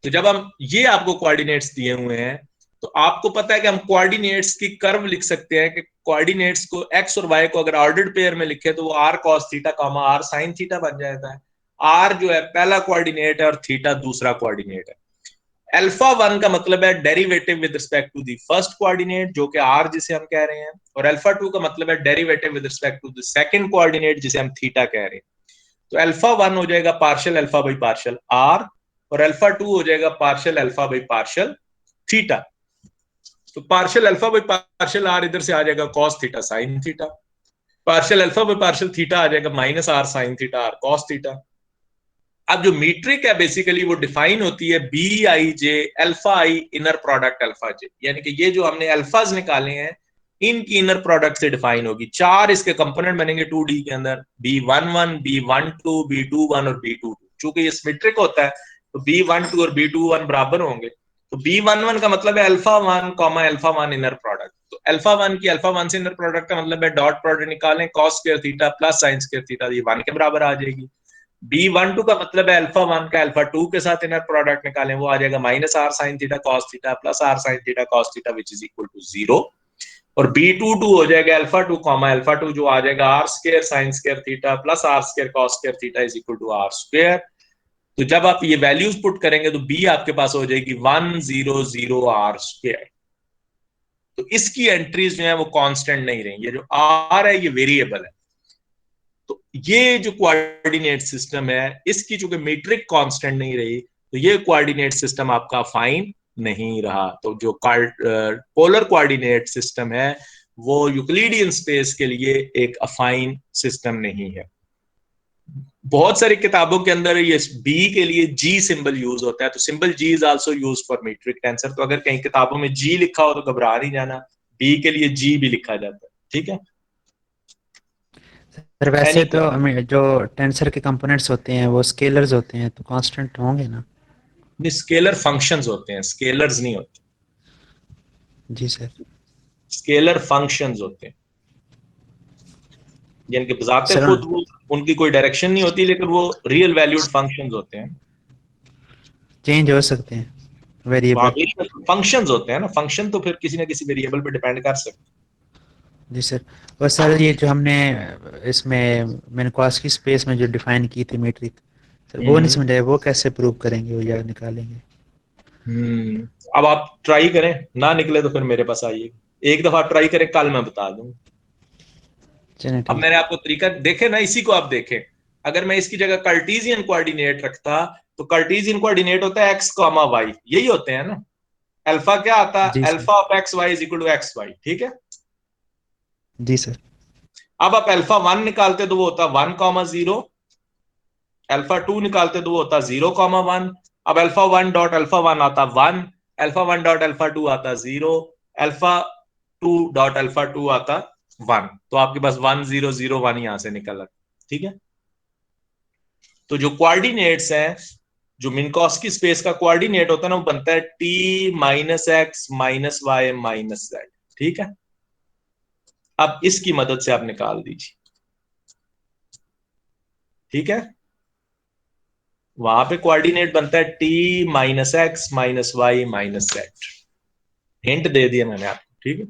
तो जब हम ये आपको कोऑर्डिनेट्स दिए हुए हैं तो आपको पता है कि हम कोऑर्डिनेट्स की कर्व लिख सकते हैं कि कोऑर्डिनेट्स को x और y को अगर ऑर्डर्ड पेयर में लिखे तो वो r cos theta comma r sin theta बन जाता है। r जो है पहला कोऑर्डिनेट है और थीटा दूसरा कोऑर्डिनेट है। अल्फा 1 का मतलब है derivative with respect to the first coordinate जो कि r जिसे हम कह रहे हैं, और अल्फा 2 का मतलब है derivative with respect to the second coordinate theta हम थीटा कह रहे हैं। तो अल्फा 1 हो जाएगा partial alpha by partial r, और अल्फा 2 हो जाएगा partial alpha by partial theta. तो partial alpha by partial r इधर से आ जाएगा cos theta sin theta, partial alpha by partial theta आ जाएगा minus r sin theta r cos theta. अब जो मीट्रिक है बेसिकली वो डिफाइन होती है b i j alpha i inner product alpha j, यानी कि ये जो हमने अल्फाज निकाले हैं इनकी इनर प्रोडक्ट से डिफाइन होगी। 4 इसके कंपोनेंट बनेंगे 2D के अंदर, B11, B12, B21 और B22। चूंकि ये सिमेट्रिक होता है तो B12 और B21 बराबर होंगे। तो B11 का मतलब है alpha 1 comma alpha 1 inner product. तो अल्फा 1 की अल्फा 1 से इनर प्रोडक्ट का मतलब है डॉट प्रोडक्ट निकालें cos square theta plus sin square theta, ये 1 के बराबर आ जाएगी। B12 का मतलब है अल्फा 1 का अल्फा 2 के साथ इनर प्रोडक्ट निकालें, वो आ जाएगा minus r sin theta cos theta plus r sin theta cos theta which is equal to 0। और B22 हो जाएगा अल्फा 2 कॉमा अल्फा 2 जो आ जाएगा r square sin square theta plus r square cos square theta is equal to r square. तो जब आप ये वैल्यूज पुट करेंगे तो B आपके पास हो जाएगी 1 0 0 r स्क्वायर। तो इसकी एंट्रीज जो है वो कांस्टेंट नहीं रहेंगी, ये जो r है ये वेरिएबल है। तो ये जो कोऑर्डिनेट सिस्टम है इसकी चूंकि मीट्रिक कांस्टेंट नहीं रही तो ये कोऑर्डिनेट सिस्टम आपका फाइन नहीं रहा। तो जो पोलर कोऑर्डिनेट सिस्टम है वो यूक्लिडियन स्पेस के लिए एक अफाइन सिस्टम नहीं है। बहुत सारी किताबों के अंदर ये बी के लिए जी सिंबल यूज होता है, तो symbol G is also use for metric tensor. तो अगर कहीं किताबों में जी लिखा हो तो घबरा नहीं जाना, बी के लिए जी भी लिखा जाता है, ठीक है। सर वैसे तो जो टेंसर के कंपोनेंट्स होते हैं वो स्केलर्स होते हैं तो कांस्टेंट होंगे ना? स्केलर फंक्शंस होते हैं, स्केलर्स नहीं होते। जी सर। स्केलर फंक्शंस होते हैं, यानी कि बजाते सर खुद वो उनकी कोई डायरेक्शन नहीं होती, लेकिन वो रियल वैल्यूड फंक्शंस होते हैं। चेंज हो सकते हैं वेरिएबल। फंक्शंस होते हैं ना, फंक्शन तो फिर किसी ना किसी वेरिएबल पे डिपेंड कर सकते हैं। जी सर। और सर ये जो हमने इसमें मिन्कोव्स्की स्पेस में जो डिफाइन की थी मीट्रिक, सर वो नहीं समझाया, वो कैसे प्रूव करेंगे वो या निकालेंगे? अब आप ट्राई करें, ना निकले तो फिर मेरे पास आइए, एक दफा ट्राई करें, कल मैं बता दूंगा। अब मैंने आपको तरीका देखे ना, इसी को आप देखें। अगर मैं इसकी जगह कार्टेशियन कोऑर्डिनेट रखता तो कार्टेशियन कोऑर्डिनेट होता है x, y, यही होते हैं ना। अल्फा क्या आता है? Alpha of X Y is equal to X Y, ठीक है जी सर। अब आप अल्फा 1 निकालते तो वो होता 1, 0, अल्फा 2 निकालते तो वो होता 0, 1। अब अल्फा 1 डॉट अल्फा 1 आता 1, अल्फा 1 डॉट अल्फा 2 आता 0, अल्फा 2 डॉट अल्फा 2 आता 1। तो आपके पास 1 0 0 1 यहां से निकल रहा, ठीक है। तो जो कोऑर्डिनेट्स हैं, जो मिन्कोव्स्की स्पेस का कोऑर्डिनेट होता है ना, वो बनता है t minus x minus Y minus Z, ठीक है। अब इसकी मदद से आप निकाल दीजिए, ठीक है। वहां पे कोऑर्डिनेट बनता है t minus x minus Y minus z. Hint दे दिया मैंने आपको, ठीक है।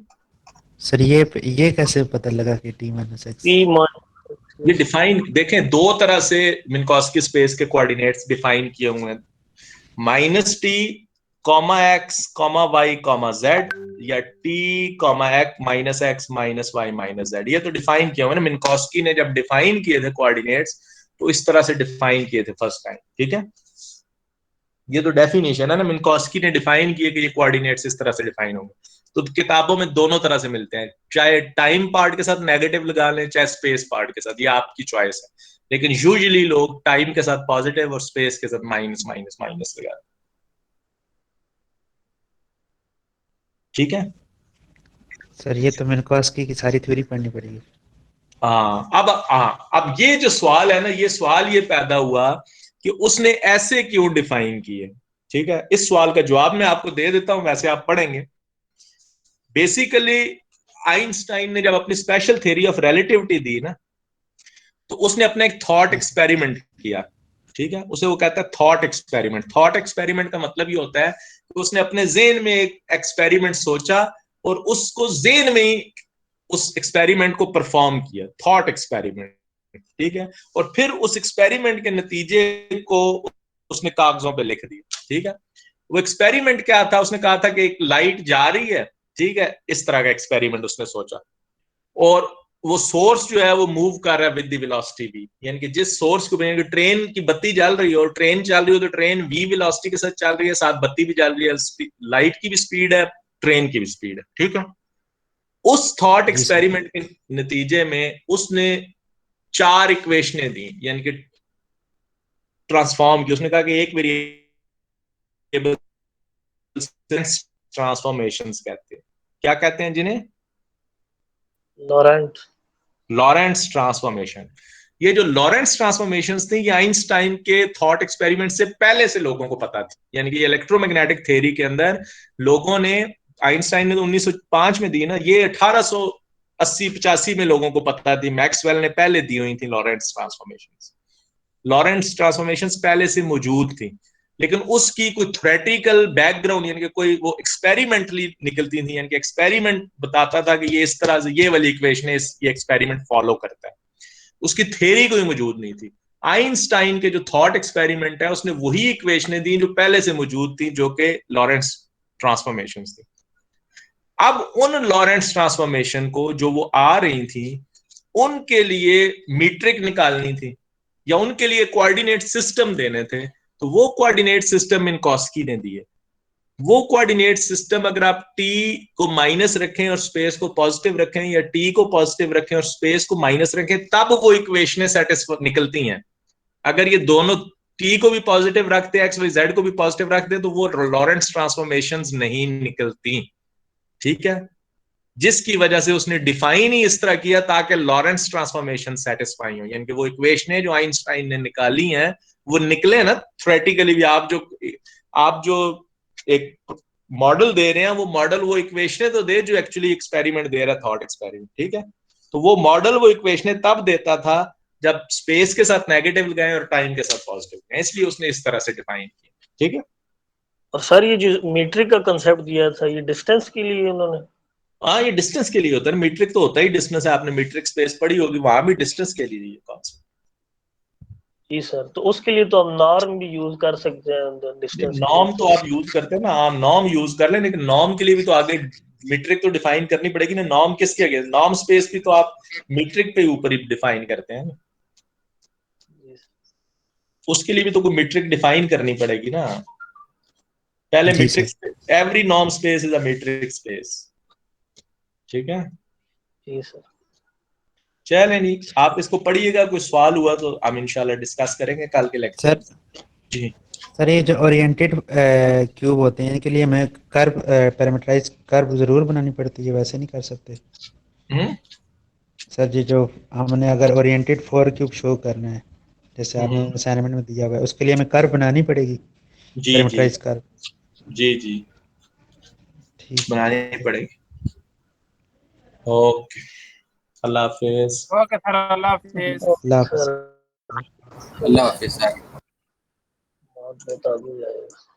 सर ये कैसे पता लगा कि t माइनस एक्स? ये डिफाइन देखें, दो तरह से मिन्कोव्स्की स्पेस के कोऑर्डिनेट्स डिफाइन किए हुए हैं, minus t comma x comma y comma z या t comma x minus Y minus z. ये तो डिफाइन किया हुआ ना, मिन्कोस्की ने जब डिफाइन किए थे कोऑर्डिनेट्स तो इस तरह से डिफाइन किए थे फर्स्ट टाइम। ठीक है, ये तो डेफिनेशन है ना, मिन्कोस्की ने डिफाइन किए कि ये कोऑर्डिनेट्स इस तरह से डिफाइन होंगे। तो किताबों में दोनों तरह से मिलते हैं, चाहे टाइम पार्ट के साथ नेगेटिव लगा लें चाहे स्पेस पार्ट के साथ, ये आपकी चॉइस है, लेकिन यूजुअली लोग टाइम के साथ पॉजिटिव और स्पेस के साथ माइनस माइनस माइनस लगाते हैं। ठीक है सर, ये तो मिन्कोस्की की सारी थ्योरी पढ़नी पड़ेगी। अब ये जो सवाल है ना, ये सवाल ये पैदा हुआ कि उसने ऐसे क्यों डिफाइन किए। ठीक है, इस सवाल का जवाब मैं आपको दे देता हूं, वैसे आप पढ़ेंगे। बेसिकली आइंस्टाइन ने जब अपनी स्पेशल थ्योरी ऑफ रिलेटिविटी दी ना, तो उसने अपना एक थॉट एक्सपेरिमेंट किया। ठीक है, उसे वो कहता है थॉट एक्सपेरिमेंट। थॉट एक्सपेरिमेंट का मतलब ये होता है कि उसने अपने जेन में एक एक्सपेरिमेंट सोचा और उसको जेन में ही उस एक्सपेरिमेंट को परफॉर्म किया, थॉट एक्सपेरिमेंट। ठीक है, और फिर उस एक्सपेरिमेंट के नतीजे को उसने कागजों पे लिख दिया। ठीक है, वो एक्सपेरिमेंट क्या था, उसने कहा था कि एक लाइट जा रही है। ठीक है, इस तरह का एक्सपेरिमेंट उसने सोचा, और वो सोर्स जो है वो मूव कर रहा है विद द वेलोसिटी वी, यानी कि जिस सोर्स को ट्रेन की बत्ती जल रही है और ट्रेन चल रही है तो ट्रेन वी वेलोसिटी के साथ चल रही है, साथ बत्ती भी जल रही है, लाइट की भी स्पीड है, ट्रेन की भी स्पीड है। ठीक है, उस थॉट एक्सपेरिमेंट के नतीजे में उसने 4 इक्वेशनें दी, यानी कि ट्रांसफॉर्म की। उसने कहा कि एक वेरिएबल ट्रांसफॉर्मेशंस कहते हैं, क्या कहते हैं जिन्हें? Lorentz transformation. ये जो लॉरेंट्स ट्रांसफॉर्मेशंस थी, ये आइंस्टाइन के थॉट एक्सपेरिमेंट से पहले से लोगों को पता थी, यानी कि इलेक्ट्रोमैग्नेटिक थ्योरी के अंदर लोगों ने, आइंस्टाइन ने तो 1905 में दी ना, ये 1880-85 में लोगों को पता थी, मैक्सवेल ने पहले दी हुई थी लॉरेंट्स ट्रांसफॉर्मेशंस। लॉरेंट्स ट्रांसफॉर्मेशंस पहले से मौजूद थी, लेकिन उसकी कोई थ्योरेटिकल बैकग्राउंड, यानी कि कोई वो एक्सपेरिमेंटली निकलती थी, यानी कि एक्सपेरिमेंट बताता था कि ये इस तरह से ये वाली इक्वेशन है, ये एक्सपेरिमेंट फॉलो करता है, उसकी थ्योरी कोई मौजूद नहीं थी। आइंस्टाइन के जो थॉट एक्सपेरिमेंट है उसने वही इक्वेशनें दी जो पहले से मौजूद थी, जो कि लॉरेंट्स ट्रांसफॉर्मेशंस थी। अब उन लॉरेंट्स ट्रांसफॉर्मेशन को जो वो आ रही थी, उनके लिए मीट्रिक निकालनी थी या उनके लिए कोऑर्डिनेट सिस्टम देने थे, तो वो कोऑर्डिनेट सिस्टम मिन्कोस्की ने दिए। वो कोऑर्डिनेट सिस्टम अगर आप टी को माइनस रखें और स्पेस को पॉजिटिव रखें, या टी को पॉजिटिव रखें और स्पेस को माइनस रखें, तब वो इक्वेशनें सेटिस्फाई निकलती हैं। अगर ये दोनों टी को भी पॉजिटिव रखते, एक्स वाई जेड को भी पॉजिटिव रखते, तो वो लॉरेंट्स ट्रांसफॉर्मेशंस नहीं निकलती। ठीक है, जिसकी वजह से उसने डिफाइन ही इस तरह किया ताकि लॉरेंट्स ट्रांसफॉर्मेशन सेटिस्फाई हो, यानी कि वो इक्वेशनें जो आइंस्टाइन ने निकाली हैं वो निकले ना थ्योरेटिकली भी। आप जो एक मॉडल दे रहे हैं, वो मॉडल वो इक्वेशनें तो दे जो एक्चुअली एक्सपेरिमेंट दे रहा है, थॉट एक्सपेरिमेंट। ठीक है, तो वो मॉडल वो इक्वेशनें तब देता था जब स्पेस के साथ नेगेटिव लगाए और टाइम के साथ पॉजिटिव लगाए, इसलिए उसने इस तरह से डिफाइन किया। ठीक है, और सर ये जो मीट्रिक का कंसेप्ट दिया था, ये डिस्टेंस के लिए उन्होंने? हाँ, ये डिस्टेंस के लिए होता है, मीट्रिक तो होता ही डिस्टेंस है, आपने मीट्रिक स्पेस पढ़ी होगी, वहां भी डिस्टेंस के लिए ये कॉन्सेप्ट। जी सर, तो उसके लिए तो हम नॉर्म भी यूज कर सकते हैं डिस्टेंस के नॉर्म लिए। तो आप यूज करते हैं ना, आप नॉर्म यूज कर लें, लेकिन नॉर्म के लिए भी तो आगे मीट्रिक तो डिफाइन करनी पड़ेगी ना। नॉर्म किसके अगेंस्ट? नॉर्म स्पेस भी तो आप मीट्रिक पे ऊपर ही डिफाइन करते हैं ना, उसके लिए भी तो कोई मीट्रिक डिफाइन करनी पड़ेगी ना पहले। जी sir. Metric, every norm space is a metric space. ठीक है, जी सर। चलें नहीं, आप इसको पढ़िएगा, कोई सवाल हुआ तो हम इंशाल्लाह डिस्कस करेंगे कल के लेक्चर। सर जी सर, ये जो ओरिएंटेड क्यूब होते हैं इनके लिए हमें कर्व, पैरामीटराइज कर्व जरूर बनानी पड़ती है, वैसे नहीं कर सकते सर जी? जो हमने अगर ओरिएंटेड 4 क्यूब शो करना है, जैसे आपने हम्म, असाइनमेंट में दिया हुआ है, उसके लिए हमें कर्व बनानी पड़ेगी, जी जी पैरामीटराइज कर्व। जी जी, ठीक है। बनानी पड़ेगी। ओके, अल्लाह हाफिज। ओके सर, अल्लाह हाफिज। अल्लाह हाफ़िज़। सर अल्लाह हाफिज सर। बहुत बता दिया जाएगा।